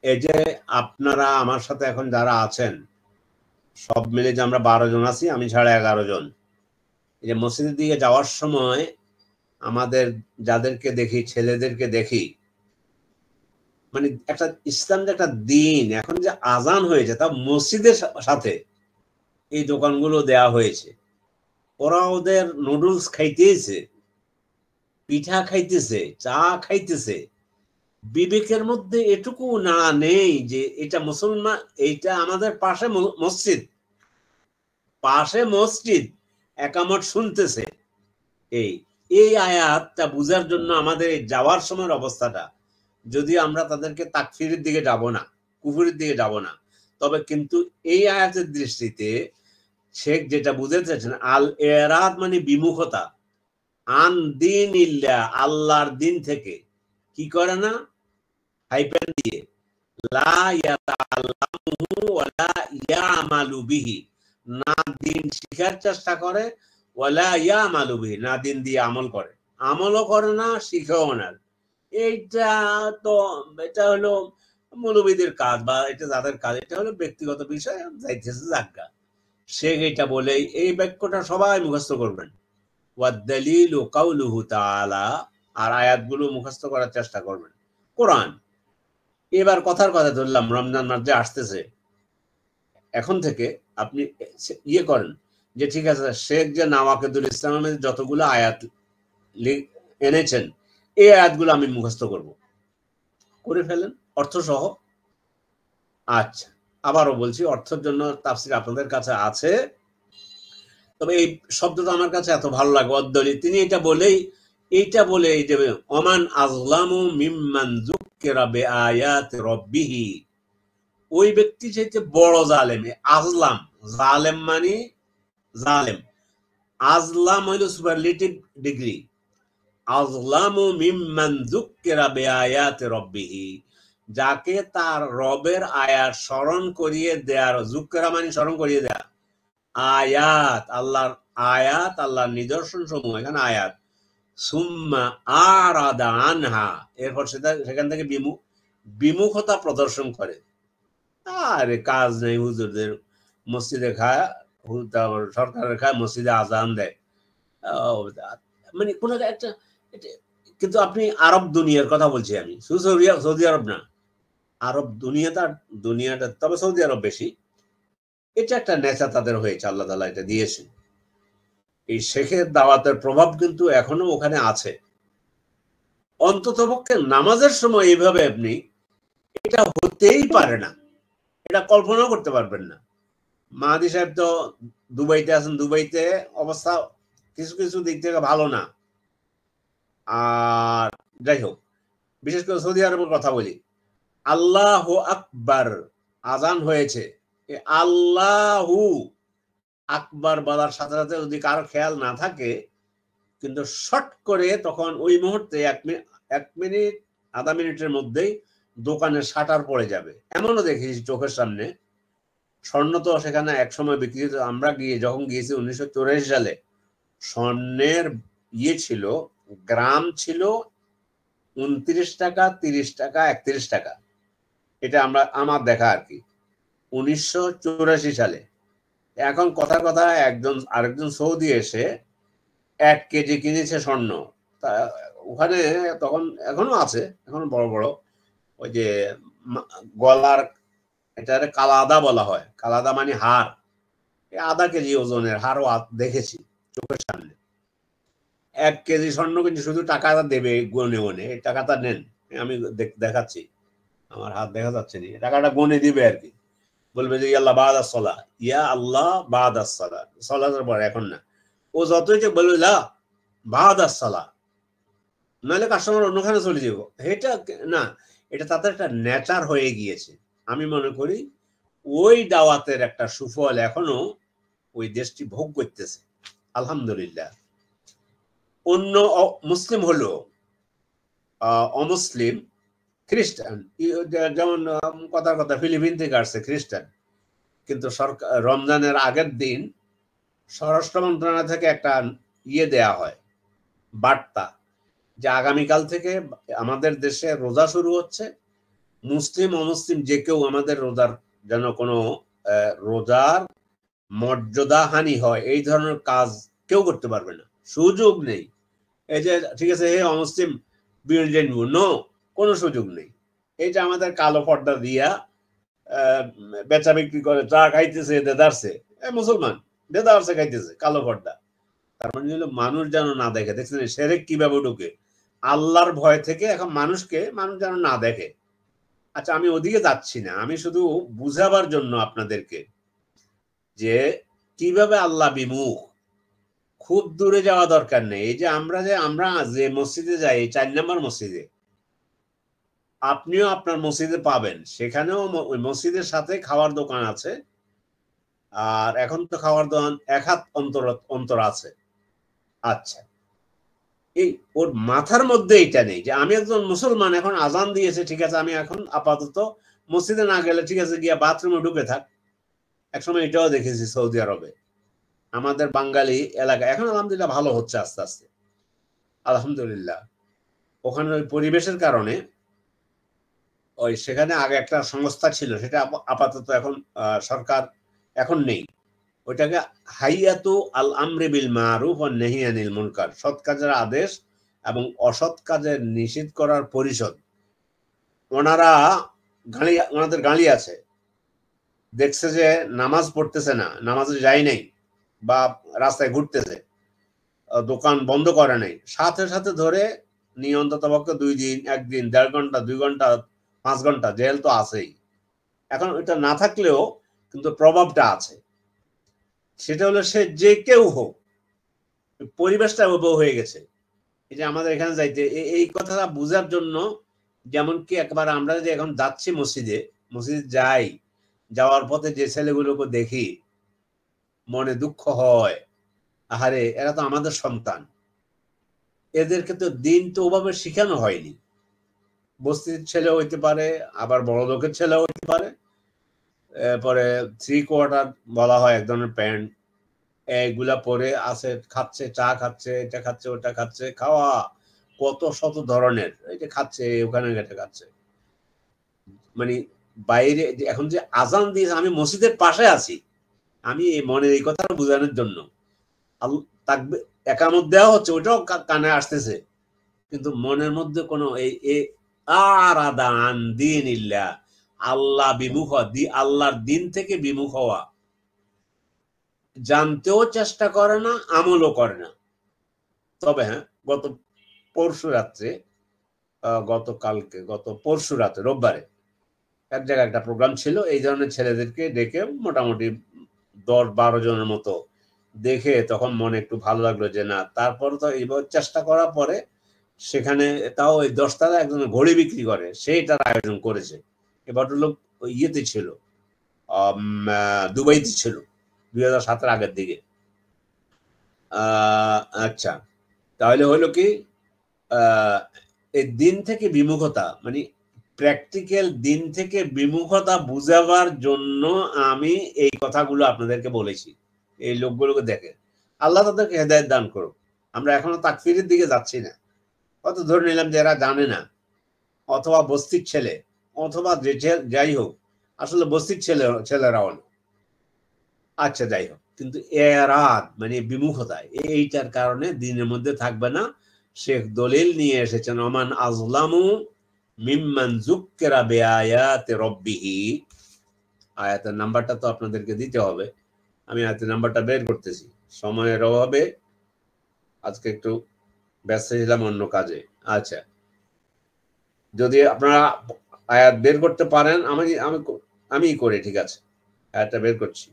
এই যে আপনারা আমার সাথে এখন যারা আছেন সব মিলে যে আমরা 12 জন আছি, আমি ছাড়া 11 জন, এই যে মসজিদের দিকে যাওয়ার সময় আমাদের যাদেরকে দেখি, ছেলেদেরকে দেখি, মানে একটা ইসলাম যে একটা দিন, এখন যে আজান হয়েছে তা মসজিদের সাথে এই দোকানগুলো দেয়া হয়েছে। ওরা ওদের নুডলস খাইতেছে, পিঠা খাইতেছে, চা খাইতেছে, বিবেকের মধ্যে এটুকু না নেই যে এটা মুসলমান, এইটা আমাদের পাশে মসজিদ, পাশে মসজিদ, একামত শুনতেছে। এই এই আয়াতটা বুঝার জন্য আমাদের যাওয়ার সময়ের অবস্থাটা, যদি আমরা তাদেরকে তাকফিরের দিকে যাব না, কুফুরের দিকে যাব না, তবে কিন্তু এই আয়াতের দৃষ্টিতে শেখ যেটা বুঝাতেছেন, আল এরাদ মানে বিমুখতা, আন দিন ইল্লাহ আল্লাহর দিন থেকে কি করে না, হাইপেন দিয়ে, লা ইয়াতাআল্লামুহু ওয়া লা ইয়ামালু বিহি, না দিন শিখার চেষ্টা করে, ওয়া লা ইয়ামালু বিহি, না দিন দিয়ে আমল করে, আমলও করে না, শিখাও না। এইটা তো, এটা হলো মৌলবীদের কাজ, বা এটা যাদের কাজ, এটা হলো ব্যক্তিগত বিষয়, যাইতেছে জায়গা। শেখ এটা বলে এই বাক্যটা সবাই মুখস্থ করবেন। ওয়াদ-দালিলু কাউলুহু তাআলা, আর আয়াতগুলো মুখস্থ করার চেষ্টা করবেন। কোরআন। এবার কথার কথা ধরলাম, রমজান মাস যে আসতেছে, এখন থেকে আপনি ইয়ে করেন যে ঠিক আছে, শেখ যে নাওয়াকিদুল ইসলামের যতগুলো আয়াত এনেছেন, এই আয়াতগুলো আমি মুখস্থ করব, করে ফেলেন অর্থ সহ। আচ্ছা, আবারও বলছি, অর্থের জন্য তাফসীর আপনাদের কাছে আছে, তবে এই শব্দটা আমার কাছে এত ভালো লাগে। অদ্দলি তিনি এটা বলেই, এইটা বলে এই যে ওমান আযলামু মিম্মান যুক্কিরা বিআয়াতি রাব্বিহি, ওই ব্যক্তি চাইতে বড় জালেম। আজলাম, জালেম মানে জালেম, আজলাম হইল সুপারলেটিভ ডিগ্রি। আযলামু মিম্মান যুক্কিরা বিআয়াতি রাব্বিহি, যাকে তার রবের আয়াত স্মরণ করিয়ে দেয়ার, যুক্কিরা মানে স্মরণ করিয়ে দেয়া, আয়াত আল্লাহর আয়াত, আল্লাহর নিদর্শন সমূহ, এখানে আয়াত, সুম্মা আরাদা আনহা, এরপর সেখান থেকে বিমুখতা প্রদর্শন করে। আরে কাজ নেই হুজুরদের, মসজিদে খায়, সরকারের খায়, মসজিদে আজান দেয়, মানে কোন একটা। কিন্তু আপনি আরব দুনিয়ার কথা বলছি আমি, সৌদি আরব না, আরব দুনিয়াটা, তবে সৌদি আরব বেশি। এটা একটা নেশা তাদের হয়েছে, আল্লাহ তাআলা এটা দিয়েছেন। এই শেখের দাওয়াতের প্রভাব কিন্তু এখনো ওখানে আছে। অন্ততপক্ষে নামাজের সময় এইভাবে আপনি, এটা হতেই পারে না, এটা কল্পনাও করতে পারবেন না। মাহাদি সাহেব তো দুবাইতে আছেন, দুবাইতে অবস্থা কিছু কিছু দিক থেকে ভালো না। আর যাই হোক, বিশেষ করে সৌদি আরবের কথা বলি, আল্লাহু আকবার আজান হয়েছে, আল্লাহু আকবার বলার সাথে সাথে যদি কারো খেয়াল না থাকে, কিন্তু শর্ট করে তখন ওই মুহূর্তে 1 মিনিট আধা মিনিটের মধ্যেই দোকানের শাটার পড়ে যাবে। এমনও দেখেছি চোখের সামনে। স্বর্ণ তো সেখানে একসময় বিক্রি হতো। আমরা যখন গিয়েছি 1984 সালে, স্বর্ণের ছিল, গ্রাম ছিল 29 টাকা, 30 টাকা, 31 টাকা। এটা আমার দেখা আর কি 1984 সালে। এখন কথা আরেকজন সৌদি এসে 1 কেজি কিনেছে স্বর্ণ। তা ওখানে তখন এখনো আছে, এখনো বড় বড় ওই যে গলার, এটা কালাদা বলা হয়। কালাদা মানে হার, আধা কেজি ওজনের হারও দেখেছি চোখের সামনে। 1 কেজি স্বর্ণ কিন্তু শুধু টাকাটা দেবে গনে গনে, এই টাকাটা নেন, আমি দেখাচ্ছি, আমার হাত দেখা যাচ্ছে না, টাকাটা গনে দিবে আর কি। বলবে যে আল্লাহ বাদ আসলা, ইয়া আল্লাহ বাদ আসলা, সলাতের পর, এখন না। ও যতই যে বলবে লা বাদ আসলা, নাহলে কাস্টমার অন্যখানে চলে যাবো, এটা না, এটা তাদের একটা নেচার হয়ে গিয়েছে। আমি মনে করি ওই দাওয়াতের একটা সুফল এখনো ওই দেশটি ভোগ করতেছে, আলহামদুলিল্লাহ। অন্য মুসলিম হলো অমুসলিম, খ্রিস্টান, যেমন কথার কথা ফিলিপিন থেকে আসছে খ্রিস্টান, কিন্তু সরকার রমজানের আগের দিন স্বরাষ্ট্র মন্ত্রণালয় থেকে একটা দেয়া হয়, বার্তা, যে আগামীকাল থেকে আমাদের দেশে রোজা শুরু হচ্ছে, মুসলিম অমুসলিম যে কেউ আমাদের রোজার যেন কোনো রোজার মর্যাদা হানি হয় এই ধরনের কাজ কেউ করতে পারবে না, সুযোগ নেই। এই যে ঠিক আছে হে অমুসলিম বিল জানবো, নো, কোনো সুযোগ নেই। এই যে আমাদের কালো পর্দা দিয়া বেচা বিক্রি করে, চা খাইতেছে দেদারছে, মুসলমান দেদারছে খাইতেছে কালো পর্দা। তার মানে হলো মানুষ যেন না দেখে। দেখছেন সেরেক কিভাবে ঢুকে, আল্লাহর ভয় থেকে এখন মানুষ যেন না দেখে। আচ্ছা, আমি ওদিকে যাচ্ছি না, আমি শুধু বুঝাবার জন্য আপনাদেরকে যে কিভাবে আল্লাহ বিমুখ, খুব দূরে যাওয়া দরকার নেই। এই যে আমরা যে মসজিদে যাই, 4 নম্বর মসজিদে, আপনিও আপনার মসজিদে পাবেন, সেখানেও ওই মসজিদের সাথে খাওয়ার দোকান আছে। আর এখন তো খাওয়ার দোকান 1 হাত অন্তর আছে। আচ্ছা, এই ওর মাথার মধ্যে এটা নেই যে আমি একজন মুসলমান, এখন আজান দিয়েছে, ঠিক আছে, আমি এখন আপাতত মসজিদে না গেলে ঠিক আছে, গিয়া বাথরুমে ঢুকে থাক। একসময় এটাও দেখেছি সৌদি আরবে, আমাদের বাঙালি এলাকা, এখন আলহামদুলিল্লাহ ভালো হচ্ছে আস্তে আস্তে, আলহামদুলিল্লাহ। ওখানে ওই পরিবেশের কারণে ওই সেখানে আগে একটা সংস্থা ছিল, সেটা আপাতত এখন সরকার এখন নেই। ওইটাকে হাইয়াতু আল আমরি বিল মারুফ ওয়ান নাহি আনিল মুনকার, সৎ কাজের আদেশ এবং অসৎ কাজের নিষেধ করার পরিষদ। ওনাদের গালি আছে, দেখছে যে নামাজ পড়তেছে না, নামাজে যায় নাই, বা রাস্তায় ঘুরতেছে, দোকান বন্ধ করে নাই, সাথে সাথে ধরে নিয়ে অন্তত পক্ষে 2 দিন, 1 দিন, 1.5 ঘন্টা, 2 ঘন্টা, 5 ঘন্টা জেল তো আছেই। এখন এটা না থাকলেও কিন্তু প্রভাবটা আছে। সেটা হলো সে যে কেউ হোক, পরিবেশটা হয়ে গেছে। এই যে আমাদের এখানে যাইতে, এই কথাটা বুঝার জন্য, যেমন কি একবার আমরা যে এখন যাচ্ছি মসজিদে যাই, যাওয়ার পথে যে ছেলেগুলোকে দেখি মনে দুঃখ হয়, আহারে এরা তো আমাদের সন্তান, এদেরকে তো দিন তো ওভাবে শিখানো হয়নি। বস্তির ছেলে হইতে পারে, আবার বড় লোকের ছেলে হইতে পারে, এরপরে 3/4 বলা হয় এক ধরনের প্যান্ট, এগুলা পরে আছে, খাচ্ছে, চা খাচ্ছে, এটা খাচ্ছে, ওটা খাচ্ছে, খাওয়া কত শত ধরনের, এই যে খাচ্ছে, ওখানে এটা খাচ্ছে। মানে বাইরে এখন যে আজান দিয়েছে, আমি মসজিদের পাশে আছি, আমি মনে এই কথাটা বোঝানোর জন্য, একামত দেওয়া হচ্ছে, ওটাও কানে আসতেছে, কিন্তু মনের মধ্যে কোনো আরাদান দিন ইল্লা, আল্লাহ বিমুখ, আল্লাহর দিন থেকে বিমুখ হওয়া, জানতেও চেষ্টা করে না, আমলও করে না। তবে হ্যাঁ, গত পরশু রাত্রে রোববারে এক জায়গায় একটা প্রোগ্রাম ছিল, এই ধরনের ছেলেদেরকে ডেকে মোটামুটি 10-12 জনের মতো দেখে তখন মনে একটু ভালো লাগলো যে না, তারপর তো এইবার চেষ্টা করার পরে সেখানে তাও ওই 10 টাকা একজন ঘড়ি বিক্রি করে, সেইটার আয়োজন করেছে। এ ভদ্রলোক ইয়েতে ছিল, দুবাইতে ছিল, 2007-এর আগের দিকে। আচ্ছা, তাহলে হলো কি এই দিন থেকে বিমুখতা, মানে প্র্যাকটিক্যাল দিন থেকে বিমুখতা বুঝাবার জন্য আমি এই কথাগুলো আপনাদেরকে বলেছি। এই লোকগুলোকে দেখে আল্লাহ তাদেরকে হেদায়েত দান করুক। আমরা এখনো তাকফিরের দিকে যাচ্ছি না। হয়তো ধরে নিলাম যে এরা জানে না, অথবা বস্তির ছেলে, অথবা যাই হোক, আসলে বস্তির ছেলেরাও না। আচ্ছা, যাই হোক, কিন্তু এরাদ মানে বিমুখতা, এইটার কারণে দিনের মধ্যে থাকবে না। শেখ দলিল নিয়ে এসেছেন, ওমান আজলামু মিম্মান যুক্কিরা বিআয়াতি রাব্বিহি। আয়াতের নাম্বারটা তো আপনাদেরকে দিতে হবে, আমি আয়াতের নাম্বারটা বের করতেছি। সময়ের অভাবে আজকে একটু ব্যস্ত ছিলাম অন্য কাজে। আচ্ছা, যদি আপনারা আয়াত বের করতে পারেন, আমি করি, ঠিক আছে, আয়াতটা বের করছি।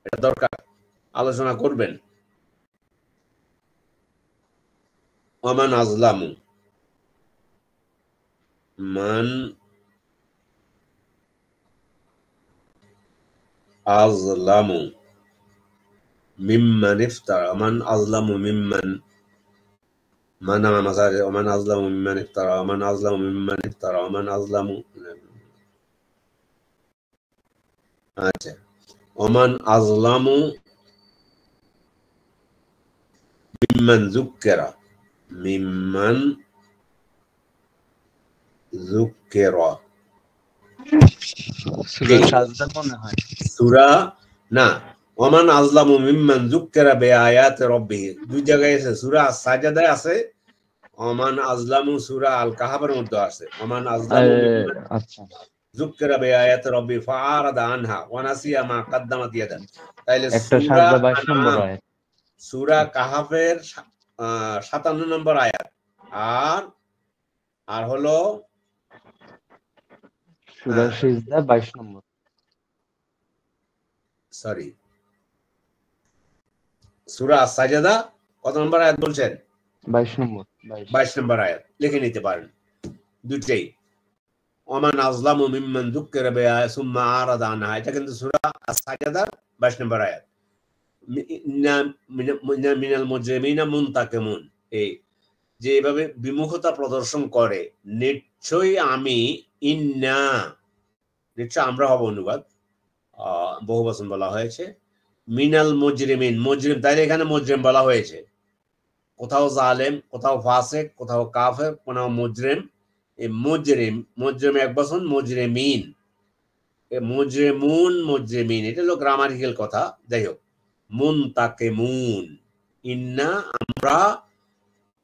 এটা দরকার, আলোচনা করবেন। ওমান আজলামু, মান আজলামু মিম্মান ইফতারা, মান আজলামু মিম্মান, মান মাসারে, ওমান আজলামু মিম্মান ইফতারা, ওমান আজলামু মিম্মান ইফতারা, ওমান আজলামু। আচ্ছা, ওমান আজলামু মিম্মান যুক্কিরা, মিম্মান যুক্কিরা, সূরা সাজদা মনে হয়, সূরা না, ওমান আজলামু মিম্মান যুক্কিরা বিআয়াতি রাব্বিহি, দুই জায়গায় আছে। সূরা সাজদায় আছে, ওমান আজলামু সূরা আল কাহাফের মধ্যে আছে। ওমান আজলামু মিম্মান আচ্ছা, যুক্কিরা বিআয়াতি রাব্বিহি ফাআরাদা আনহা ওয়া নাসিয়া মা কদ্দামাত ইয়াদা। তাইলে একটা সূরা সাজদা 22 নম্বর আনআম, আয়াত, সূরা কাহাফের 57 নম্বর আয়াত, আর হলো সূরা সিজদা 22 নম্বর, সরি, সূরা সাজদা কত নম্বর আয়াত বলছেন? 22 নম্বর, 22 নম্বর আয়াত লিখে নিতে পারেন দুটেই। ওমান আজলামু মিম্মান যুক্কিরা বিআয়াতি সুম্মা আরাদা আনহা, এটা কিন্তু সূরা সাজদার 22 নম্বর আয়াত। মিনাল মুজরিমিনা মুনতাকিমুন, এই যে এভাবে বিমুখতা প্রদর্শন করে, নিশ্চয়ই আমি, ইন্না নিশ্চয় আমরা হব, অনুবাদ বহু বচন বলা হয়েছে। মিনাল মুজরিমিন, মুজরিম, তাইলে এখানে মুজরিম বলা হয়েছে। কোথাও জালেম, কোথাও ফাসিক, কোথাও কাফের, কোথাও মুজরিম। এই মুজরিম এক বচন, মুজরিমিন, মুজরিমুন, মুজরিমিন, এটা হলো গ্রামারিক্যাল কথা। যাই হোক, মুনতাকিমুন, ইন্না আমরা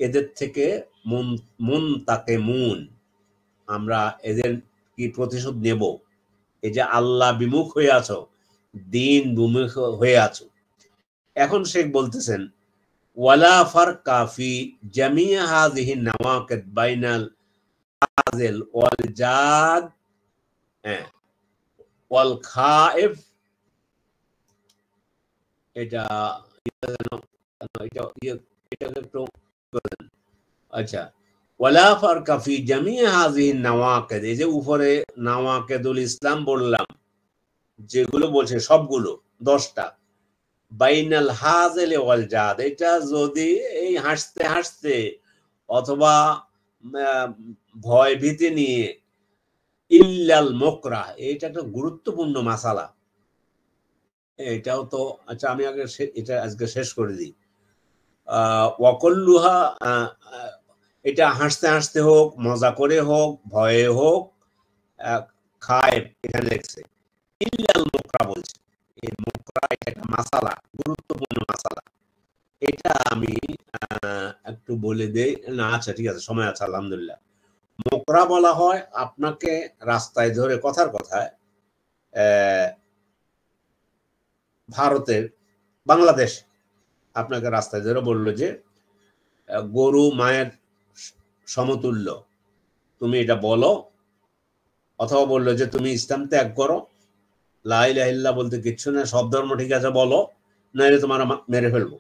এদের থেকে, মুনতাকিমুন আমরা এদের কি প্রতিশোধ নেব। এই যে আল্লাহ বিমুখ হয়ে আছো, দিন বিমুখ হয়ে আছো। এখন শেখ বলতেছেন, ওয়ালা ফারকা ফি জামিয়া হাযিহি নাওয়াকিদ বাইনাল হাযিল ওয়াল জাদ ওয়াল খাইফ। এটা একটু, আচ্ছা, ওয়ালা ফারকা ফি জামিয়া হাযিহি নাওয়াকিদ, এই যে উপরে নাওয়াকিদুল ইসলাম বললাম, যেগুলো বলছে সবগুলো 10টা, বাইনাল হাযিল ওয়াল জাদ, এটা যদি এই হাসতে হাসতে অথবা ভয় ভীতি নিয়ে, ইল্লাল মুকরাহ, এটা একটা গুরুত্বপূর্ণ মাসালা। এটাও তো, আচ্ছা আমি আগে এটা আজকে শেষ করে দিই। ওয়াকুল্লুহা, এটা হাসতে হাসতে হোক, মজা করে হোক, ভয়ে হোক, খায়েব এখানে লেখছে, ইল্লাল মুকরা বলছে। এই মুকরা এটা একটা মাসালা, গুরুত্বপূর্ণ মাসালা। এটা আমি একটু বলে দেই না? আচ্ছা ঠিক আছে, সময় আছে, আলহামদুলিল্লাহ। মুকরা বলা হয় আপনাকে রাস্তায় ধরে, কথার কথায় ভারতের, বাংলাদেশ আপনাকে রাস্তায় ধরে বললো যে গরু মায়ের সমতুল্য, তুমি এটা বলো, অথবা বললো যে তুমি ইসলাম ত্যাগ করো, লা ইলাহা ইল্লাল্লাহ বলতে কিচ্ছু না, সব ধর্ম ঠিক আছে বলো, নাইলে তোমার মেরে ফেলবো।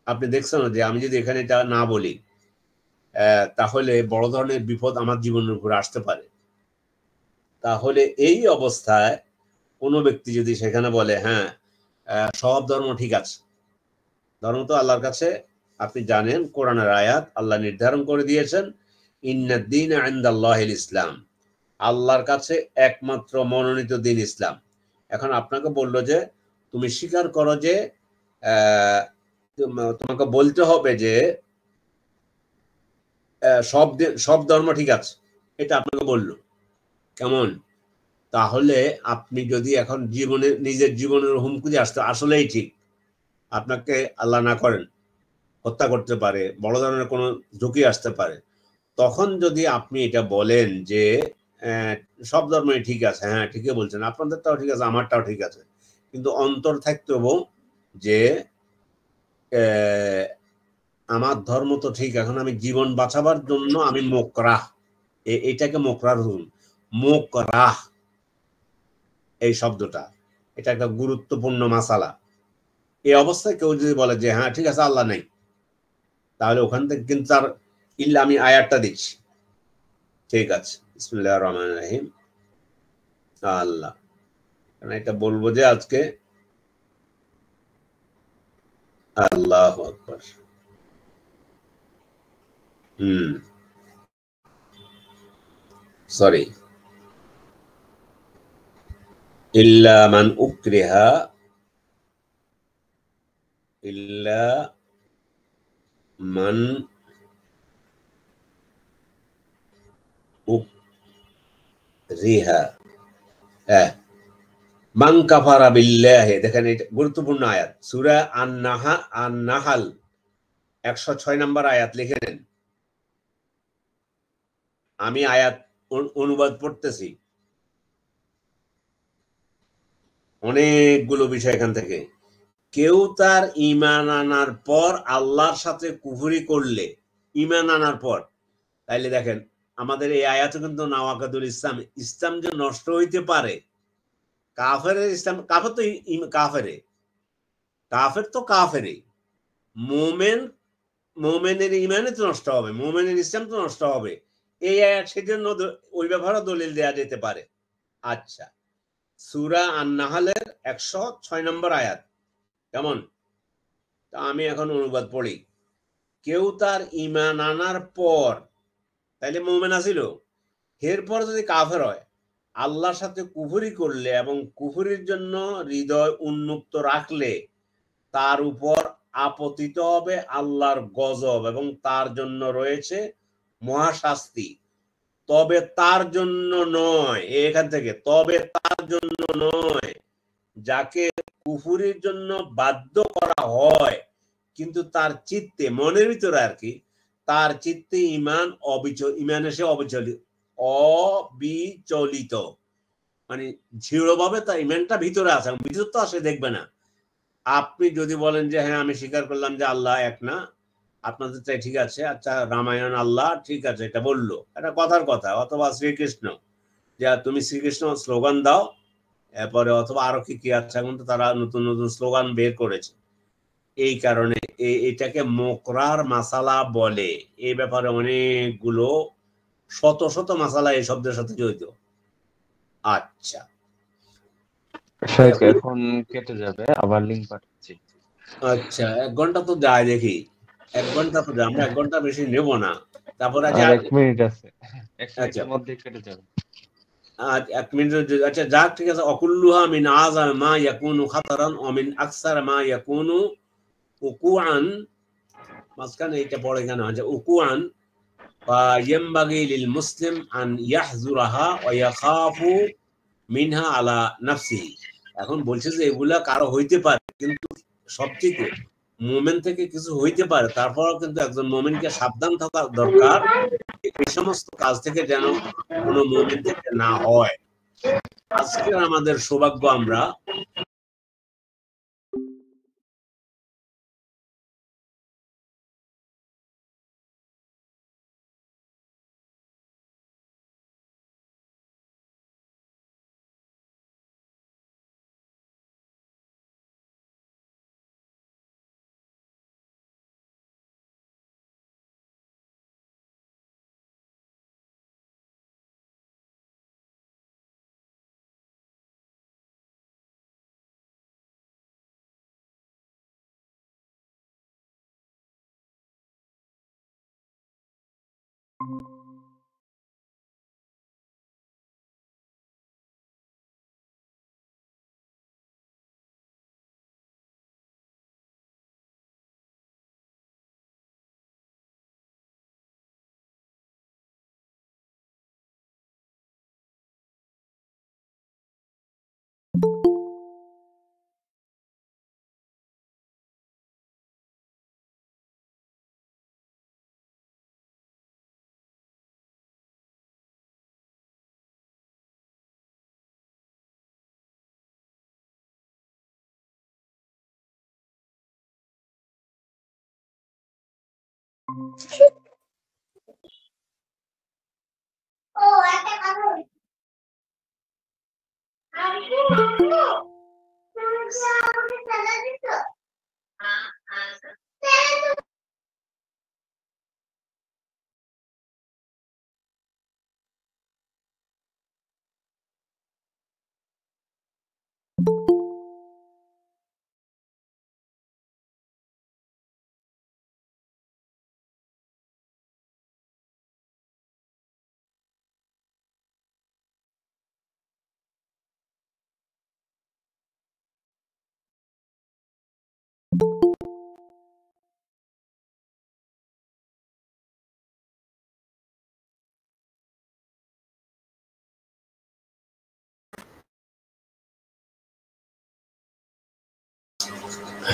আপনি দেখছেন যে আমি যদি এখানে এটা না বলি, তাহলে বড় ধরনের বিপদ আমার জীবনের উপর আসতে পারে। তাহলে এই অবস্থায় কোনো ব্যক্তি যদি সেখানে বলে, হ্যাঁ সব ধর্ম ঠিক আছে। ধর্ম তো আল্লাহর কাছে আপনি জানেন, কোরআনের আয়াত আল্লাহ নির্ধারণ করে দিয়েছেন, ইন্নাদ-দীন ইনদাল্লাহিল ইসলাম, আল্লাহর কাছে একমাত্র মনোনীত দিন ইসলাম। এখন আপনাকে বললো যে তুমি স্বীকার করো যে তোমাকে বলতে হবে যে সব ধর্ম ঠিক আছে, এটা আপনাকে বললো কেমন? তাহলে আপনি যদি এখন নিজের জীবনের হুমকি আসতে আসলেই ঠিক, আপনাকে আল্লাহ না করেন হত্যা করতে পারে, বড় ধরনের কোনো ঝুঁকি আসতে পারে, তখন যদি আপনি এটা বলেন যে সব ধর্মই ঠিক আছে, হ্যাঁ ঠিকই বলছেন, আপনাদেরটাও ঠিক আছে, আমারটাও ঠিক আছে, কিন্তু অন্তর থাকতে হবে যে আমার ধর্ম তো ঠিক, এখন আমি জীবন বাঁচাবার জন্য আমি মোকরাহ, এটাকে মোকরার মোকরাহ এই শব্দটা, এটা একটা গুরুত্বপূর্ণ মাসালা। এই অবস্থায় কেউ যদি বলে যে হ্যাঁ ঠিক আছে আল্লাহ নেই, তাহলে ওখান থেকে কিন্তু তার ইল্লা, আমি আয়াতটা দিচ্ছি, ঠিক আছে, বিসমিল্লাহির রহমানির রহিম, আল্লাহ, এটা বলবো যে আজকে আল্লাহু আকবার। সরি, ইল্লা মান উকরিহা, ইল্লা মান উকরিহা, মান কাফারা বিল্লাহি, দেখেন এটা গুরুত্বপূর্ণ আয়াত, সূরা আন-নাহাল 106 নম্বর আয়াত লিখে নেন। আমি আয়াত অনুবাদ পড়তেছি, অনেকগুলো বিষয় এখান থেকে। কেউ তার ঈমান আনার পর আল্লাহর সাথে কুফরি করলে, ঈমান আনার পর, তাইলে দেখেন আমাদের এই আয়াতে কিন্তু নাওয়াকাদুল ইসলাম, ইসলাম যে নষ্ট হইতে পারে, কাফেরের ইসলাম, কাফের তো কাফের তো কাফেরই, মোমেনের ইমানে তো নষ্ট হবে, মোমেনের ইসলাম তো নষ্ট হবে, এই আয়াত সেজন্য ওই ব্যাপারে দলিল দেয়া যেতে পারে। আচ্ছা, সূরা আন-নাহলের 106 নম্বর আয়াত কেমন? তা আমি এখন অনুবাদ পড়ি। কেউ তার ঈমান আনার পর, তাইলে মুমিন আছিল, এরপর যদি কাফের হয়, আল্লাহর সাথে কুফরি করলে এবং কুফরির জন্য হৃদয় উন্মুক্ত রাখলে তার উপর আপতিত হবে আল্লাহর গজব এবং তার জন্য রয়েছে মহাশাস্তি। তবে তার জন্য নয়, এখান থেকে তবে তার জন্য নয় যাকে কুফরির জন্য বাধ্য করা হয়, কিন্তু তার চিত্তে, মনের ভিতরে আর কি, তার চিত্তে ইমান এসে অবিচলিত, মানে দৃঢ়ভাবে তার ইমানটা ভিতরে আছে, ভিতর তো আসে দেখবে না। আপনি যদি বলেন যে হ্যাঁ আমি স্বীকার করলাম যে আল্লাহ এক না, আপনাদের তাই ঠিক আছে, আচ্ছা রামায়ণ আল্লাহ ঠিক আছে, এটা বললো, এটা কথার কথা, অথবা শ্রীকৃষ্ণ, যে তুমি শ্রীকৃষ্ণ স্লোগান দাও, এরপরে অথবা আরো কি কি আছে, এখন তো তারা নতুন নতুন স্লোগান বের করেছে, এই কারণে এটাকে মোকরার মাসালা বলে। এই ব্যাপারে অনেকগুলো শত শত মাসালা এই শব্দের সাথে জড়িত। আচ্ছা, এখন কেটে যাবে, আবার লিংক পাঠাচ্ছি। আচ্ছা 1 ঘন্টা তো যায়, দেখি 1 ঘন্টা তো যায়, আমরা 1 ঘন্টা বেশি নেব না। তারপরে আর 1 মিনিট আছে, 1 আচ্ছা মিনিটের মধ্যে কেটে যাবে। 1 মিনিট, আচ্ছা যাক ঠিক আছে। অকুল্লুহা মিন আযাম মা ইয়াকুনু খাতারান ওয়া মিন আকসার মা ইয়াকুনু উকুআন, মাঝখানে এটা পড়ে কেন আছে উকুআন, ফায়ামবাগি লিল মুসলিম আন ইয়াহযুরাহা ওয়া ইয়াখাফু মিনহা আলা নাফসিহি। এখন বলছে যে এগুলা কারো হইতে পারে, কিন্তু সবথেকে মুমিন থেকে কিছু হইতে পারে, তারপরও কিন্তু একজন মুমিনকে সাবধান থাকা দরকার, এই সমস্ত কাজ থেকে যেন কোনো মুমিন থেকে না হয়। আজকের আমাদের সৌভাগ্য আমরা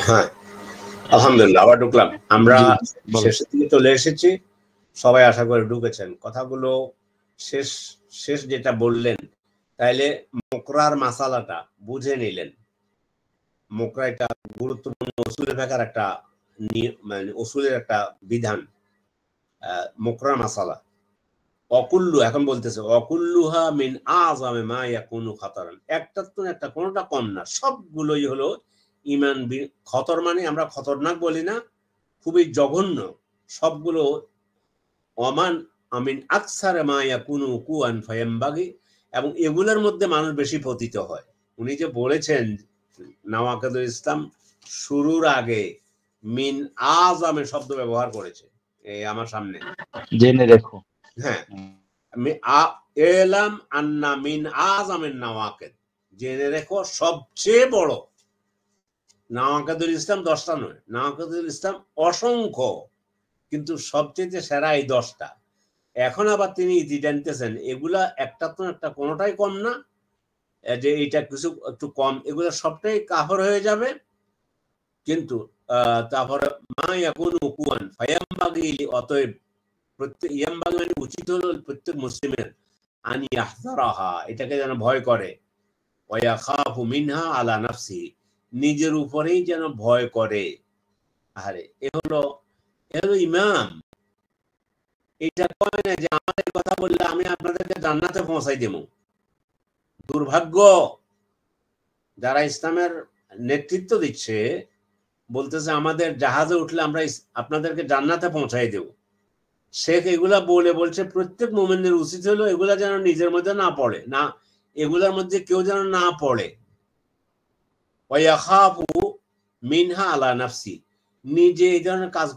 হ্যাঁ, আলহামদুলিল্লাহ আবার ঢুকলাম আমরা। শেষের দিকে চলে এসেছি, সবাই আশা করে ঢুকেছেন। কথাগুলো শেষ যেটা বললেন, তাইলে মোকরার মাসালাটা বুঝে নিলেন। মোকরা এটা গুরুত্বপূর্ণ উসুলে ফিকহের একটা মানে উসুলের একটা বিধান, মোকরা মাসালা। অকুল্লু, এখন বলতেছে অকুল্লুহা মিন আযামি মা ইয়াকুনু খাতারান, একটা তো একটা, কোনটা কম না, সবগুলোই হলো ইমান খতর, মানে আমরা খতরনাক বলি না, খুবই জঘন্য সবগুলো। ওমান আমিন আকসার মা ইয়াকুনু কুয়ান ফায়ামবাগি, এবং এগুলোর মধ্যে মানুষ বেশি পতিত হয়। উনি যে বলেছেন নওয়াকিদুল ইসলাম শুরুর আগে মিন আযামে শব্দ ব্যবহার করেছে, এই আমার সামনে জেনে রেখো। হ্যাঁ, এলাম আন্না মিন আযামিন নওয়াকিদ, জেনে রেখো সবচেয়ে বড়। নওয়াকিদুল ইসলাম 10টা নয়, নওয়াকিদুল ইসলাম অসংখ্য, কিন্তু সবচেয়ে সেরা এই 10টা। এখন আবার তিনি ইতি জানতেছেন এগুলা একটা তো একটা, কোনোটাই কম না, যে এটা কিছু একটু কম, এগুলা সবটাই কাফর হয়ে যাবে। কিন্তু তারপরে মা ইয়াকুনু কুয়ান ফায়ামবাগি, অতএব প্রত্যেক ইয়ামবাগি মানে উচিত হলো প্রত্যেক মুসলিমের আন ইয়াহযারাহা, এটাকে যেন ভয় করে, ওয়া ইয়াখাফু মিনহা আলা নাফসি, নিজের উপরেই যেন ভয় করে। আরে এ হলো ইমাম। এটা কয় না যে আমার এই কথা বললে আমি আপনাদেরকে জান্নাতে পৌঁছাই দেব। দুর্ভাগ্য যারা ইসলামের নেতৃত্ব দিচ্ছে, বলতেছে আমাদের জাহাজে উঠলে আমরা আপনাদেরকে জান্নাতে পৌঁছাই দেব। শেখ এগুলা বলছে প্রত্যেক মুমিনের উচিত হলো এগুলা যেন নিজের মধ্যে না পড়ে, না এগুলার মধ্যে কেউ যেন না পড়ে। ওয়ায়াখাফু মিনহা আলা নাফসি, নিজে এই ধরনের কাজ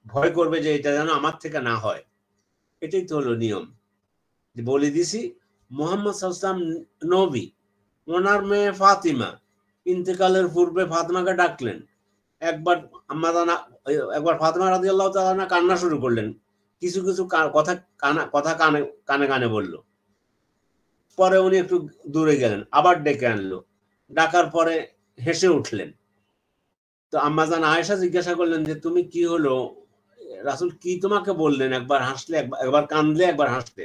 ভয় করবে যে এটা যেন আমার থেকে না হয়। এটাই তো হলো নিয়ম। বলে দিছি মুহাম্মদ সাল্লাল্লাহু আলাইহি ওয়াসাল্লাম নবী, ওনার মেয়ে ফাতিমা ইন্তেকালের পূর্বে ফাতিমাকে ডাকলেন। একবার ফাতিমা রাদিয়াল্লাহু তাআলা আনহা কান্না শুরু করলেন, কিছু কিছু কথা কানে কানে বলল। পরে উনি একটু দূরে গেলেন, আবার ডেকে আনলো, ডাকার পরে হেসে উঠলেন। তো আম্মাজান আয়েশা জিজ্ঞাসা করলেন যে তুমি কি হলো রাসূল, কি তোমাকে বললেন? একবার হাসলে, একবার কাঁদলে, একবার হাসলে।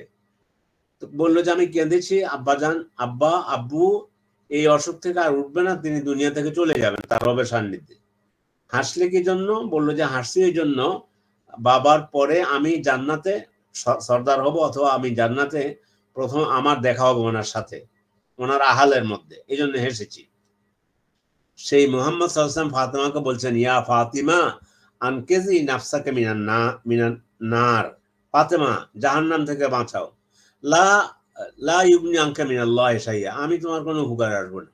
তো বললো যে আমি কেঁদেছি আব্বু এই অসুখ থেকে আর উঠবে না, তিনি দুনিয়া থেকে চলে যাবেন তার রবের সান্নিধ্যে। হাসলে কি জন্য? বললো যে হাসছি এই জন্য, বাবার পরে আমি জান্নাতে সর্দার হব, অথবা আমি জান্নাতে প্রথম আমার দেখা হবে ওনার সাথে, ওনার আহালের মধ্যে, এই জন্য হেসেছি। সেই মুহাম্মদ সাল্লাল্লাহু আলাইহি ওয়াসাল্লাম ফাতিমাকে বলছেন, ইয়া ফাতিমা আনকিজি নাফসাকা মিনান নার, ফাতিমা জাহান্নাম থেকে বাঁচাও। লা ইউগনি আনকা মিনাল্লাহি শাইআ, আমি তোমার কোনো উপকার আসবো না,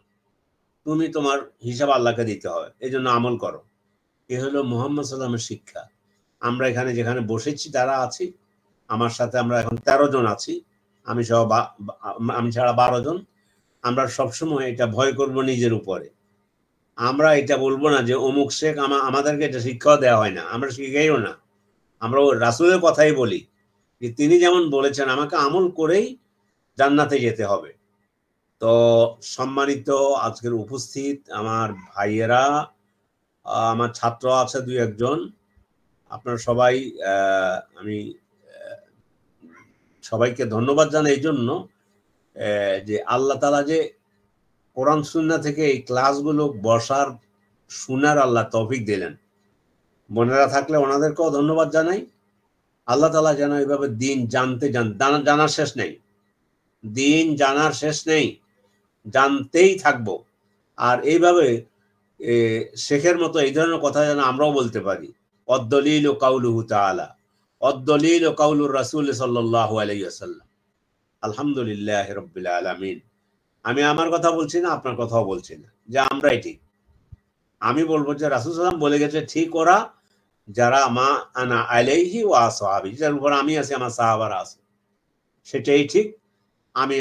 তুমি তোমার হিসাব আল্লাহকে দিতে হবে, এই জন্য আমল করো। এ হলো মুহাম্মদ সাল্লাল্লাহু আলাইহি ওয়াসাল্লামের শিক্ষা। আমরা এখানে যেখানে বসেছি তারা আছি, আমার সাথে আমরা এখন 13 জন আছি, আমি সহ আমি ছাড়া 12 জন। আমরা সবসময় এটা ভয় করব নিজের উপরে। আমরা এটা বলবো না যে অমুক শেখ, আমাদেরকে এটা শিক্ষাও দেওয়া হয় না, আমরা শিখাইও না। আমরা রাসূলের কথাই বলি যে তিনি যেমন বলেছেন আমাকে আমল করেই জান্নাতে যেতে হবে। তো সম্মানিত আজকের উপস্থিত আমার ভাইয়েরা, আমার ছাত্র আছে 2-1 জন, আপনারা সবাই, আমি সবাইকে ধন্যবাদ জানাই এই জন্য যে আল্লাহ তাআলা যে কোরআন সুন্নাহ থেকে এই ক্লাসগুলো বসার শোনার আল্লাহ তৌফিক দিলেন। বোনেরা থাকলে ওনাদেরকেও ধন্যবাদ জানাই। আল্লাহ তাআলা যেন এইভাবে দিন জানার শেষ নেই, দিন জানার শেষ নেই, জানতেই থাকবো। আর এইভাবে শেখের মতো এই ধরনের কথা যেন আমরাও বলতে পারি। অদ্দলিল ও কাউলুহু তাআলা, অদ্দলিল ও কাউলুর রাসূল সাল্লাল্লাহু আলাইহি ওয়াসাল্লাম। আলহামদুলিল্লাহ রাব্বিল আলামিন। আমি আমার কথা বলছি না, আপনার কথাও বলছি না যে আমরাই ঠিক। আমি বলবো যে রাসূল সাল্লাল্লাহু আলাইহি ওয়াসাল্লাম বলে গেছে ঠিক ওরা যারা মা আনা আলাইহি ওয়া আসহাবি, যার উপর আমি আছি আমার সাহাবারা আছে, সেটাই ঠিক। আমি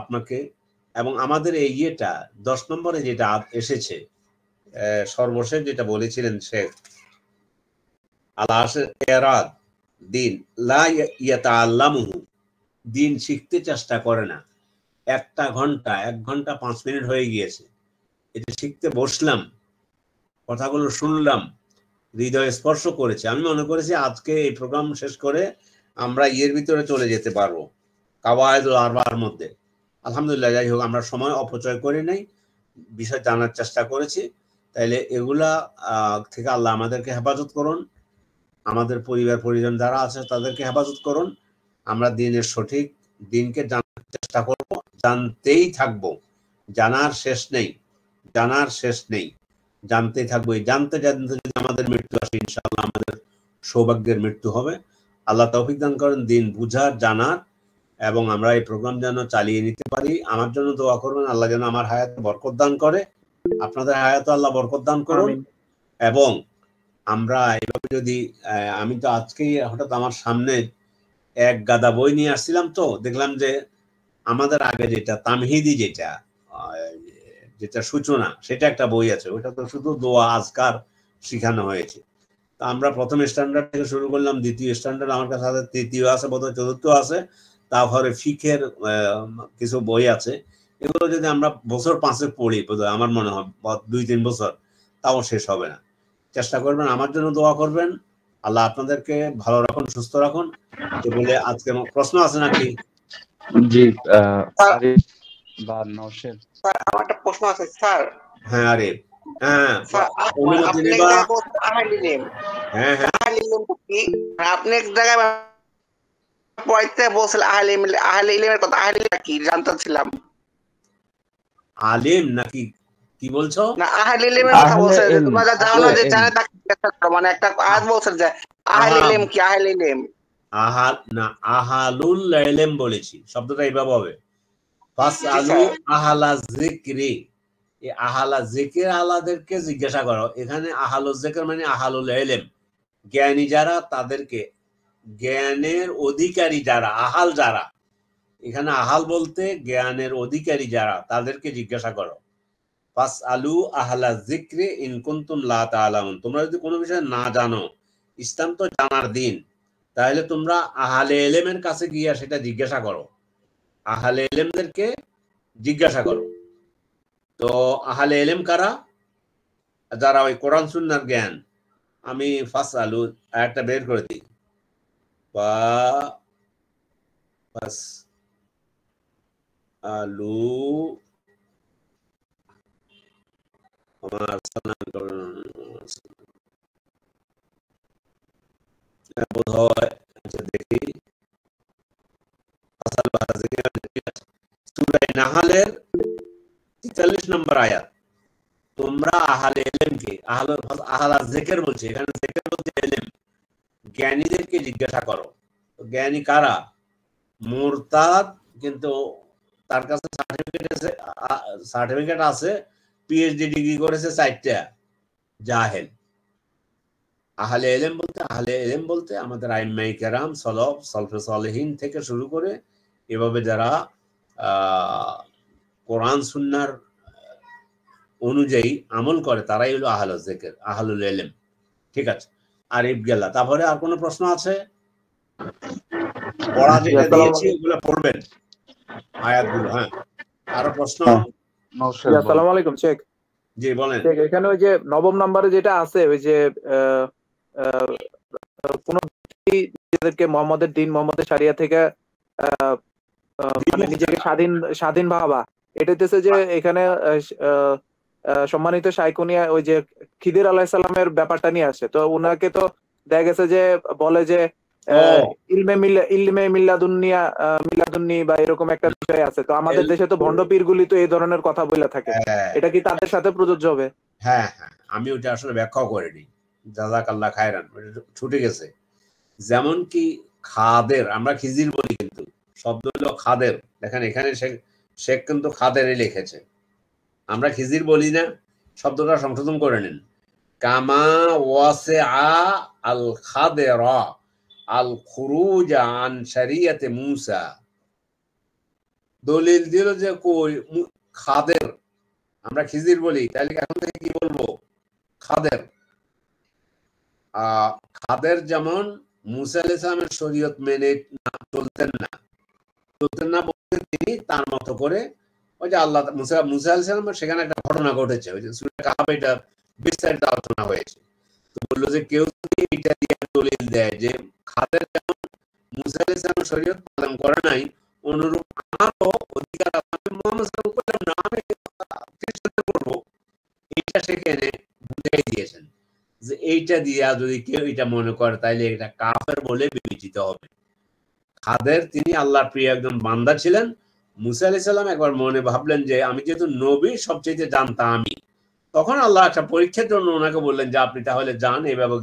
আপনাকে এবং আমাদের এই ইয়েটা 10 নম্বরে যেটা এসেছে, সর্বশেষ যেটা বলেছিলেন শেখ আল-আশর ইরাদ দিন লা ইয়াতাআল্লামুহু, দিন শিখতে চেষ্টা করে না। 1 ঘন্টা 5 মিনিট হয়ে গিয়েছে, এটা শিখতে বসলাম, কথাগুলো শুনলাম, হৃদয় স্পর্শ করেছে। আমি মনে করেছি আজকে এই প্রোগ্রাম শেষ করে আমরা ইয়ের ভিতরে চলে যেতে পারবো, কাওয়ায়েদুল আরবার মধ্যে। আলহামদুলিল্লাহ, যাই হোক আমরা সময় অপচয় করি নাই, বিষয় জানার চেষ্টা করেছি। তাইলে এগুলা থেকে আল্লাহ আমাদেরকে হেফাজত করুন, আমাদের পরিবার পরিজন যারা আছে তাদেরকে হেফাজত করুন। আমরা দিনের সঠিক দিনকে জানার চেষ্টা করব, জানতেই থাকবো, জানার শেষ নেই, জানার শেষ নেই, জানতেই থাকবো। জানতে জানতে যদি আমাদের মৃত্যু আসে, ইনশাআল্লাহ আমাদের সৌভাগ্যের মৃত্যু হবে। আল্লাহ তৌফিক দান করেন দিন বুঝার, জানার, এবং আমরা এই প্রোগ্রাম যেন চালিয়ে নিতে পারি। আমার জন্য দোয়া করবেন, আল্লাহ যেন আমার হায়াতে বরকত দান করে, আপনাদের হায়াতে আল্লাহ বরকত দান করুন। এবং আমরা এইভাবে যদি, আমি তো আজকেই হঠাৎ আমার সামনে এক গাদা বই নিয়ে আসছিলাম, তো দেখলাম যে আমাদের আগে যেটা তামহিদি, যেটা সূচনা, সেটা একটা বই আছে, ওটা তো শুধু দোয়া আজকার শিখানো হয়েছে। তো আমরা প্রথম স্ট্যান্ডার্ড থেকে শুরু করলাম, দ্বিতীয় স্ট্যান্ডার্ড আমার কাছে আছে, তৃতীয় আছে, বোধহয় চতুর্থ আছে, তারপরে ফিকের কিছু বই আছে। এগুলো যদি আমরা বছর 5 পড়ি, বোধহয় আমার মনে হয় 2-3 বছর, তাও শেষ হবে না। চেষ্টা করবেন, আমার জন্য দোয়া করবেন। আল্লাহ আপনাদেরকে ভালো রাখুন, সুস্থ রাখুন। বলে আজকে প্রশ্ন আছে নাকি? জি, আরিফ বা নওশেদ। স্যার আমার একটা প্রশ্ন আছে স্যার। হ্যাঁ আরিফ, হ্যাঁ অনুমতি আপনি নেবা। হ্যাঁ হ্যাঁ, আপনি এক জায়গায় পড়াইতে বলছিলেন আহলে ইলমের কথা, আহলে ইলম কি জানতে ছিলাম। আলিম নাকি কি বলছো? না, আহলে ইলমের কথা বলছেন, যে তোমরা যা জানো না যে জানে তাকে জিজ্ঞাসা করো, মানে একটা আয়াত বলছেন যে আহলে ইলম কি, আহলে ইলম না, আহালুল ইলম বলেছি, শব্দটা এইভাবে হবে, ফাসআলু আহলা যিকরি। এই আহলা যিকর আলাদেরকে জিজ্ঞাসা করো। এখানে আহলুল যিকর মানে আহলুল ইলম, জ্ঞানী যারা, তাদেরকে, জ্ঞানের অধিকারী যারা, আহাল যারা, এখানে আহাল বলতে জ্ঞানের অধিকারী যারা, তাদেরকে জিজ্ঞাসা করো। ফাসআলু আহলা যিকরি ইন কুনতুম লা তাআলামুন। তোমরা যদি কোনো বিষয় না জানো, ইসলাম তো জানার দিন, তাহলে তোমরা আহলে ইলমের কাছে গিয়ে সেটা জিজ্ঞাসা করো, আহলে ইলমদেরকে জিজ্ঞাসা করো। তো আহলে ইলম কারা? যারা ওই কোরআন সুন্নাহর জ্ঞান। আমি ফাসআলু একটা বের করে দিই, ফাসআলু আমার বোধ হয়, দেখি সূরা নাহলের 43 নম্বর আয়াত। তোমরা আহলে ইলমকে, আহলা যিকর বলছে, এখানে যিকর বলতে ইলম, জ্ঞানীদেরকে জিজ্ঞাসা করো। জ্ঞানী কারা? মুরতাদ, কিন্তু তার কাছে সার্টিফিকেট আছে, পিএইচডি ডিগ্রি করেছে 4টা, জাহেল। আহলে এলেম বলতে আমাদের আইম্মাই কেরাম, সলফে সালেহিন থেকে শুরু করে এভাবে যারা কোরআন সুন্নাহর অনুযায়ী আমল করে তারাই হলো আহলুল যিকর, আহলুল ইলম। ঠিক আছে, আরিফ গেলা। তারপরে আর কোনো প্রশ্ন আছে? পড়া যেটা দিয়েছি ওগুলো পড়বেন, আয়াতগুলো। হ্যাঁ, আরো প্রশ্ন? আসসালামু আলাইকুম শেখ। জি বলেন। এখানে ওই যে নবম নম্বরে যেটা আছে, ওই যে কোন ব্যক্তি নিজেদেরকে মোহাম্মদের দিন, মোহাম্মদের শরিয়া থেকে মানে নিজেকে স্বাধীন ভাবা, এটা হচ্ছে যে এখানে সম্মানিত শাইখুনিয়া ওই যে খিদির আলাইহিস সালামের ব্যাপারটা নিয়ে আসে। তো উনাকে তো দেখা গেছে যে বলে যে ইলমে মিলাদুন্নি বা এরকম একটা বিষয় আছে। তো আমাদের দেশে তো ভণ্ড পীরগুলি তো এই ধরনের কথা বলে থাকে, এটা কি তাদের সাথে প্রযোজ্য হবে? হ্যাঁ হ্যাঁ, আমি ওটা আসলে ব্যাখ্যা করিনি, জাযাকাল্লাহ খায়রান, ছুটে গেছে। যেমন কি খাদের, আমরা খিজির বলি কিন্তু শব্দ হলো খাদের। দেখেন এখানে শেখ কিন্তু খাদেরই লিখেছে, আমরা খিজির বলি না, শব্দটা সংশোধন করে নিন। কামা ওয়াসিআ আল খাদেরা আল খুরুজ আন শরিয়াতে মুসা। দলিল দিল যে কই খাদের, আমরা খিজির বলি, তাহলে এখন থেকে কি বলবো? খাদের। খাদের যেমন মুসা আলাইহিস সালামের শরীয়ত মেনে চলতেন না বলতে তিনি তার মতো করে ওই যে আল্লাহ মুসা আলাইহিস সালাম, সেখানে একটা ঘটনা ঘটেছে, ওই যে সূরা কাহাফ, এটা বিস্তারিত আলোচনা হয়েছে। তো বললো যে কেউ যদি এটা দিয়ে দলিল দেয় যে খাদের যেমন মুসা আলাইহিস সালামের শরীয়ত পালন করে নাই, অনুরূপ আমারও অধিকার আছে, আমি মুহাম্মদ সাল্লাল্লাহু আলাইহি ওয়াসাল্লাম না, আমি খ্রিস্টানদের করবো, এটা সেখানে বুঝাই দিয়েছেন যে এইটা দিয়া যদি কেউ এটা মনে করে তাইলে এটা কাফের বলে বিবেচিত হবে। খাদের তিনি আল্লাহর প্রিয় একজন বান্দা ছিলেন। মুসা আলাইহিস সালাম একবার মনে ভাবলেন যে আমি যেহেতু নবী, সবচেয়ে জানতাম আমি, তখন আল্লাহ একটা পরীক্ষার জন্য ওনাকে বললেন যে আপনি তাহলে যান। এইভাবে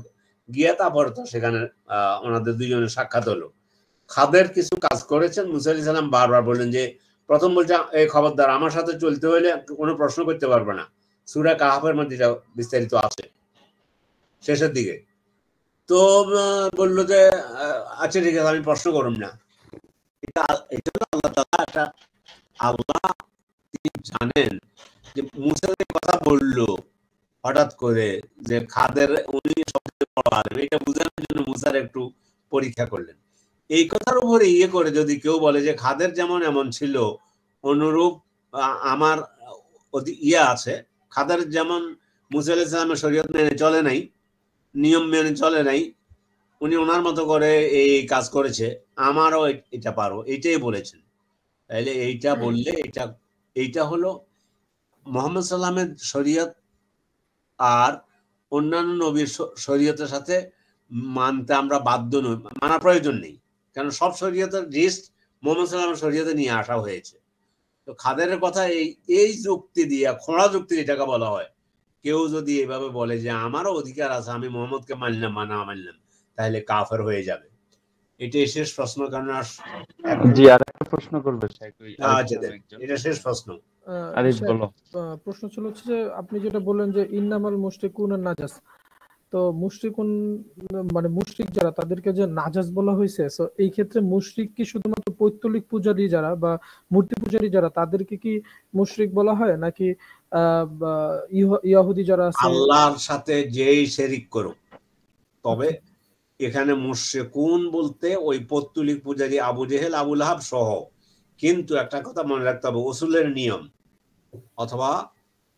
গিয়ে তারপরে তো সেখানে ওনাদের দুইজনের সাক্ষাৎ হলো। খাদের কিছু কাজ করেছেন, মুসা আলাইহিস সালাম বারবার বললেন যে, প্রথম বলছে এই খবরদার, আমার সাথে চলতে হলে কোনো প্রশ্ন করতে পারবে না। সূরা কাহাফের মধ্যে এটা বিস্তারিত আছে শেষের দিকে। তো বললো যে আচ্ছা ঠিক আছে, আমি প্রশ্ন করুন না। এটা আল্লাহ তাআলা, এটা আল্লাহ তিনি জানেন যে মুসার কথা বললো হঠাৎ করে যে খাদের উনি সবচেয়ে বড় আলেম, এটা বোঝানোর জন্য মুসার একটু পরীক্ষা করলেন। এই কথার উপরে ইয়ে করে যদি কেউ বলে যে খাদের যেমন এমন ছিল অনুরূপ আমার ইয়ে আছে, খাদের যেমন মুসা আলাইহিস সালামের শরীয়ত মেনে চলে নাই, নিয়ম মেনে চলে নাই, উনি ওনার মতো করে এই কাজ করেছে, আমারও এটা পারো, এইটাই বলেছেন। তাইলে এইটা বললে এইটা হলো মুহাম্মদ সাল্লামের শরীয়ত আর অন্যান্য নবীর শরীয়তের সাথে মানতে আমরা বাধ্য নই, মানার প্রয়োজন নেই, কারণ সব শরীয়তের লিস্ট মুহাম্মদ সাল্লামের শরীয়তে নিয়ে আসা হয়েছে। তো খাদের কথা এই যুক্তি দিয়ে, খোঁড়া যুক্তি এটাকে বলা হয়। কেউ যদি এভাবে বলে যে আমারও অধিকার আছে, আমি মোহাম্মদকে মানলাম বা না মানলাম, তাহলে কাফের হয়ে যাবে। এটাই শেষ প্রশ্ন। কারণ জি, আর একটা প্রশ্ন করবে এটা শেষ প্রশ্ন। প্রশ্ন ছিল হচ্ছে যে আপনি যেটা বললেন যে ইন্নামাল মুশরিকুন নাজাস, তো মুশরিকুন মানে মুশরিক যারা, তাদেরকে যে নাজাস বলা হয়েছে, তো এই ক্ষেত্রে মুশরিক কি শুধুমাত্র পৈতৃক পূজারী যারা বা মূর্তি পূজারী যারা, তাদেরকে কি মুশরিক বলা হয়, নাকি ইহুদি যারা আছে আল্লাহর সাথে যেই শিরক করুক? তবে এখানে মুশরিকুন বলতে ওই পৌত্তলিক পূজারী আবু জেহেল, আবু লাহাব সহ। কিন্তু একটা কথা মনে রাখতে হবে, উসুলের নিয়ম অথবা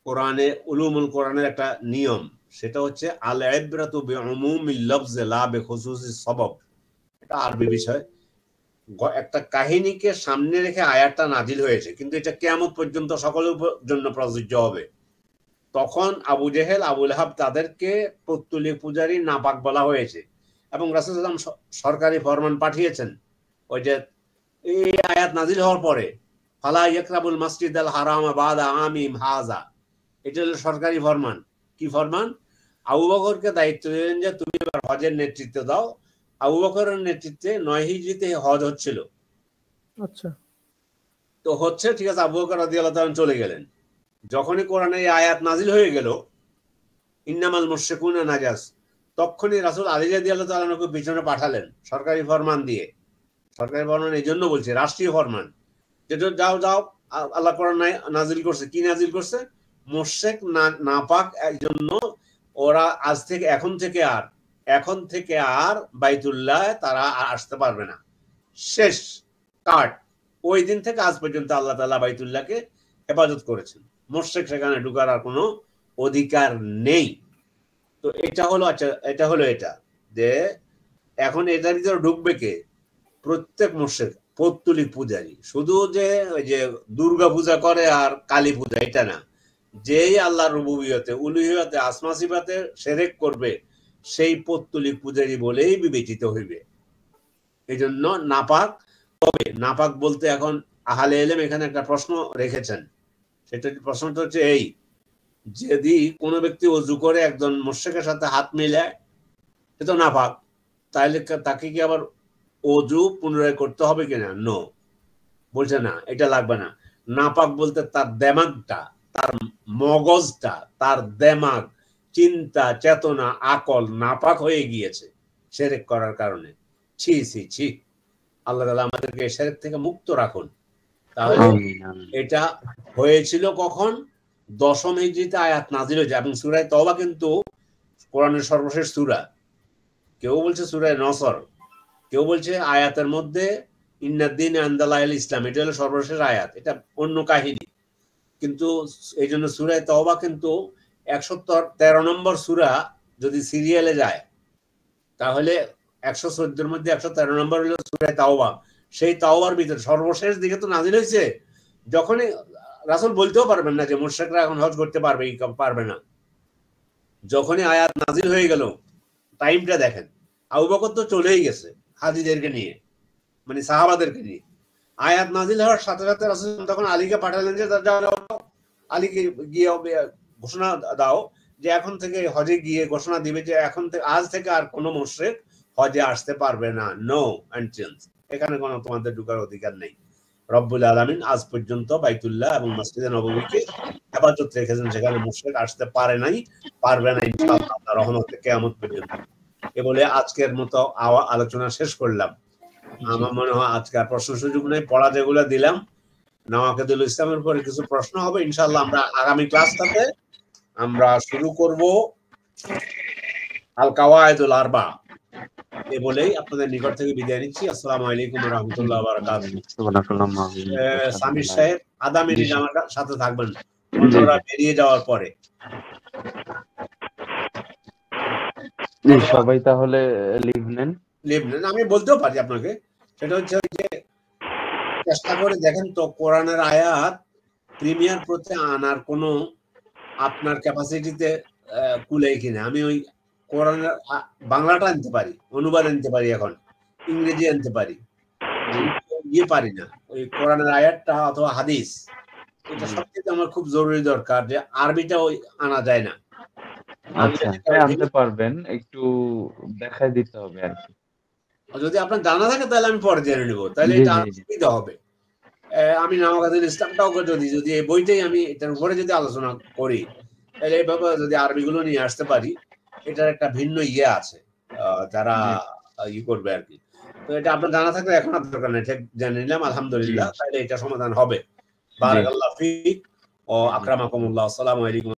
কোরআনে উলুমুল কোরআনের একটা নিয়ম, সেটা হচ্ছে আল ইবরাতু বিউমুমিল লফজ লা বিখুসুসিস সবাব। এটা আরবি বিষয়। একটা কাহিনীকে সামনে রেখে আয়াতটা নাজিল হয়েছে, কিন্তু এটা কিয়ামত পর্যন্ত সকলের জন্য প্রযোজ্য হবে। তখন আবু জেহেল, আবু লাহাব তাদেরকে পৌত্তলিক পূজারী নাপাক বলা হয়েছে, এবং রাসূল সাল্লাল্লাহু আলাইহি ওয়াসাল্লাম সরকারি ফরমান পাঠিয়েছেন। ওই যে এই আয়াত নাজিল হওয়ার পরে, ফালা ইয়াকরাবুল মাসজিদাল হারাম বাদা আমিম হাযা, এটা হলো সরকারি ফরমান। কি ফরমান? আবু বকরকে দায়িত্ব দিলেন যে তুমি এবার হজের নেতৃত্ব দাও। আবু বকরের নেতৃত্বে 9 হিজরিতে হজ হচ্ছিল। আচ্ছা, তো হচ্ছে, ঠিক আছে, আবু বকর রাদিয়াল্লাহু তাআলা চলে গেলেন। যখনই কোরআনে এই আয়াত নাজিল হয়ে গেল ইন্নামাল মুশরিকুনা নাজাস, তখনই রাসূল আলী রাদিয়াল্লাহু তাআলা আনহুকে পিছনে পাঠালেন সরকারি ফরমান দিয়ে। সরকারি ফরমান এই জন্য বলছি, রাষ্ট্রীয় ফরমান, যেটা যাও যাও আল্লাহ কোরআন নাজিল করছে। কি নাজিল করছে? মুশরিক নাপাক এই জন্য ওরা এখন থেকে আর বাইতুল্লাহ তারা আসতে পারবে না। শেষ কাট। ওই দিন থেকে আজ পর্যন্ত আল্লাহ তাআলা বাইতুল্লাহকে হেফাজত করেছেন। মুশরিক সেখানে ঢুকার আর কোনো অধিকার নেই। তো এটা হলো, আচ্ছা এটা হলো এটা যে এখন এটার ভিতরে ঢুকবে কে? প্রত্যেক মুশরিক পৌত্তলিক পূজারী। শুধু যে ওই যে দুর্গা পূজা করে আর কালী পূজা এটা না, যেই আল্লাহর রুবুবিয়তে উলুহিয়তে আসমা সিফাতে শিরক করবে সেই পৌত্তলিক পূজারী বলেই বিবেচিত হইবে। এই জন্য নাপাক। তবে নাপাক বলতে এখন আহলে ইলম এখানে একটা প্রশ্ন রেখেছেন। সেটা প্রশ্নটা হচ্ছে এই, যদি কোনো ব্যক্তি ওযু করে একজন মুশরিকের সাথে হাত মিলায়, সে তো নাপাক, তাহলে তাকে কি আবার ওযু পুনরায় করতে হবে কিনা? নো, বলছে না, এটা লাগবে না। নাপাক বলতে তার দেমাগটা, তার মগজটা, তার দেমাগ, চিন্তা, চেতনা, আকল নাপাক হয়ে গিয়েছে শিরক করার কারণে। ছি ছি ছি, আল্লাহ তাআলা আমাদেরকে শিরক থেকে মুক্ত রাখুন। তাহলে এটা হয়েছিল কখন? 10ম হিজরিতে আয়াত নাজিল হয়েছে। এবং সূরা তওবা কিন্তু কোরআনের সর্বশেষ সূরা। কেউ বলছে সূরা নসর, কেউ বলছে আয়াতের মধ্যে ইন্নাদ্দিন ইনদাল্লাহিল ইসলাম, এটা হলো সর্বশেষ আয়াত, এটা অন্য কাহিনী। কিন্তু এই জন্য সূরা তওবা কিন্তু 113 নম্বর সূরা যদি সিরিয়ালে যায়, তাহলে 114 এর মধ্যে 113 নম্বর হলো সূরা তাওবা। সেই তাওবার ভিতরে সর্বশেষ দিকে তো নাজিল হয়েছে। যখনই রাসূল বলতেও পারবেন না যে মুশরিকরা এখন হজ করতে পারবে কি পারবে না। যখনই আয়াত নাজিল হয়ে গেল, টাইমটা দেখেন, আবু বকর তো চলেই গেছে হাজীদেরকে নিয়ে, মানে সাহাবাদেরকে নিয়ে। আয়াত নাজিল হওয়ার সাথে সাথে রাসূল তখন আলীকে পাঠালেন যে আলীকে গিয়ে ঘোষণা দাও যে এখন থেকে হজে গিয়ে ঘোষণা দিবে যে এখন থেকে, আজ থেকে আর কোনো মুশরিক হজে আসতে পারবে না। নো এন্ট্রান্স, এখানে কোনো তোমাদের ঢোকার অধিকার নেই। রব্বুল আলামিন আজ পর্যন্ত বাইতুল্লাহ এবং মসজিদে নববীকে হেফাজত রেখেছেন, সেখানে মুশরিক আসতে পারে নাই, পারবে না ইনশাআল্লাহ আল্লাহর রহমতে কিয়ামত পর্যন্ত। এ বলে আজকের মতো আলোচনা শেষ করলাম। আমার মনে হয় আজকের প্রশ্ন সুযোগ নেই, পড়া যেগুলো দিলাম নওয়াকিদুল ইসলামের পরে কিছু প্রশ্ন হবে ইনশাআল্লাহ। আমরা আগামী ক্লাসটাতে আমরা শুরু করব আল কাওয়াইদুল আরবা। এ বলেই আপনাদের নিকট থেকে বিদায় নিচ্ছি। আসসালামু আলাইকুম ওয়া রাহমাতুল্লাহি ওয়া বারাকাতুহু। সামির সাহেব আধা মিনিট আমার সাথে থাকবেন অন্যরা বেরিয়ে যাওয়ার পরে। সবাই তাহলে লিভ নেন। আমি বলতেও পারি আপনাকে, সেটা হচ্ছে যে চেষ্টা করে দেখেন তো কোরআনের আয়াত প্রিমিয়ার প্রতি আনার কোনো আপনার ক্যাপাসিটিতে কুলাই কিনা। আমি ওই কোরআনের বাংলাটা আনতে পারি, অনুবাদ আনতে পারি, এখন ইংরেজি আনতে পারি, পারি না ওই কোরআনের আয়াতটা অথবা হাদিস। এটা সবথেকে আমার খুব জরুরি দরকার, যে আরবিটা ওই আনা যায় না। আচ্ছা, আনতে পারবেন, একটু দেখাই দিতে হবে আর কি। যদি আপনার জানা থাকে তাহলে আমি পরে জেনে নেবো, তাহলে এটা সুবিধা হবে। আমি নওয়াকিদুল ইসলামটাও যদি এই বইটাই আমি এটার উপরে যদি আলোচনা করি, তাহলে এইভাবে যদি আরবিগুলো নিয়ে আসতে পারি, এটার একটা ভিন্ন ইয়ে আছে যারা করবে আর কি। তো এটা আপনার জানা থাকলে এখন আর দরকার নেই, ঠিক জেনে নিলাম আলহামদুলিল্লাহ, তাহলে এটা সমাধান হবে। বারাকাল্লাহু ফিক ও আকরামাকুমুল্লাহ। আসসালামু আলাইকুম।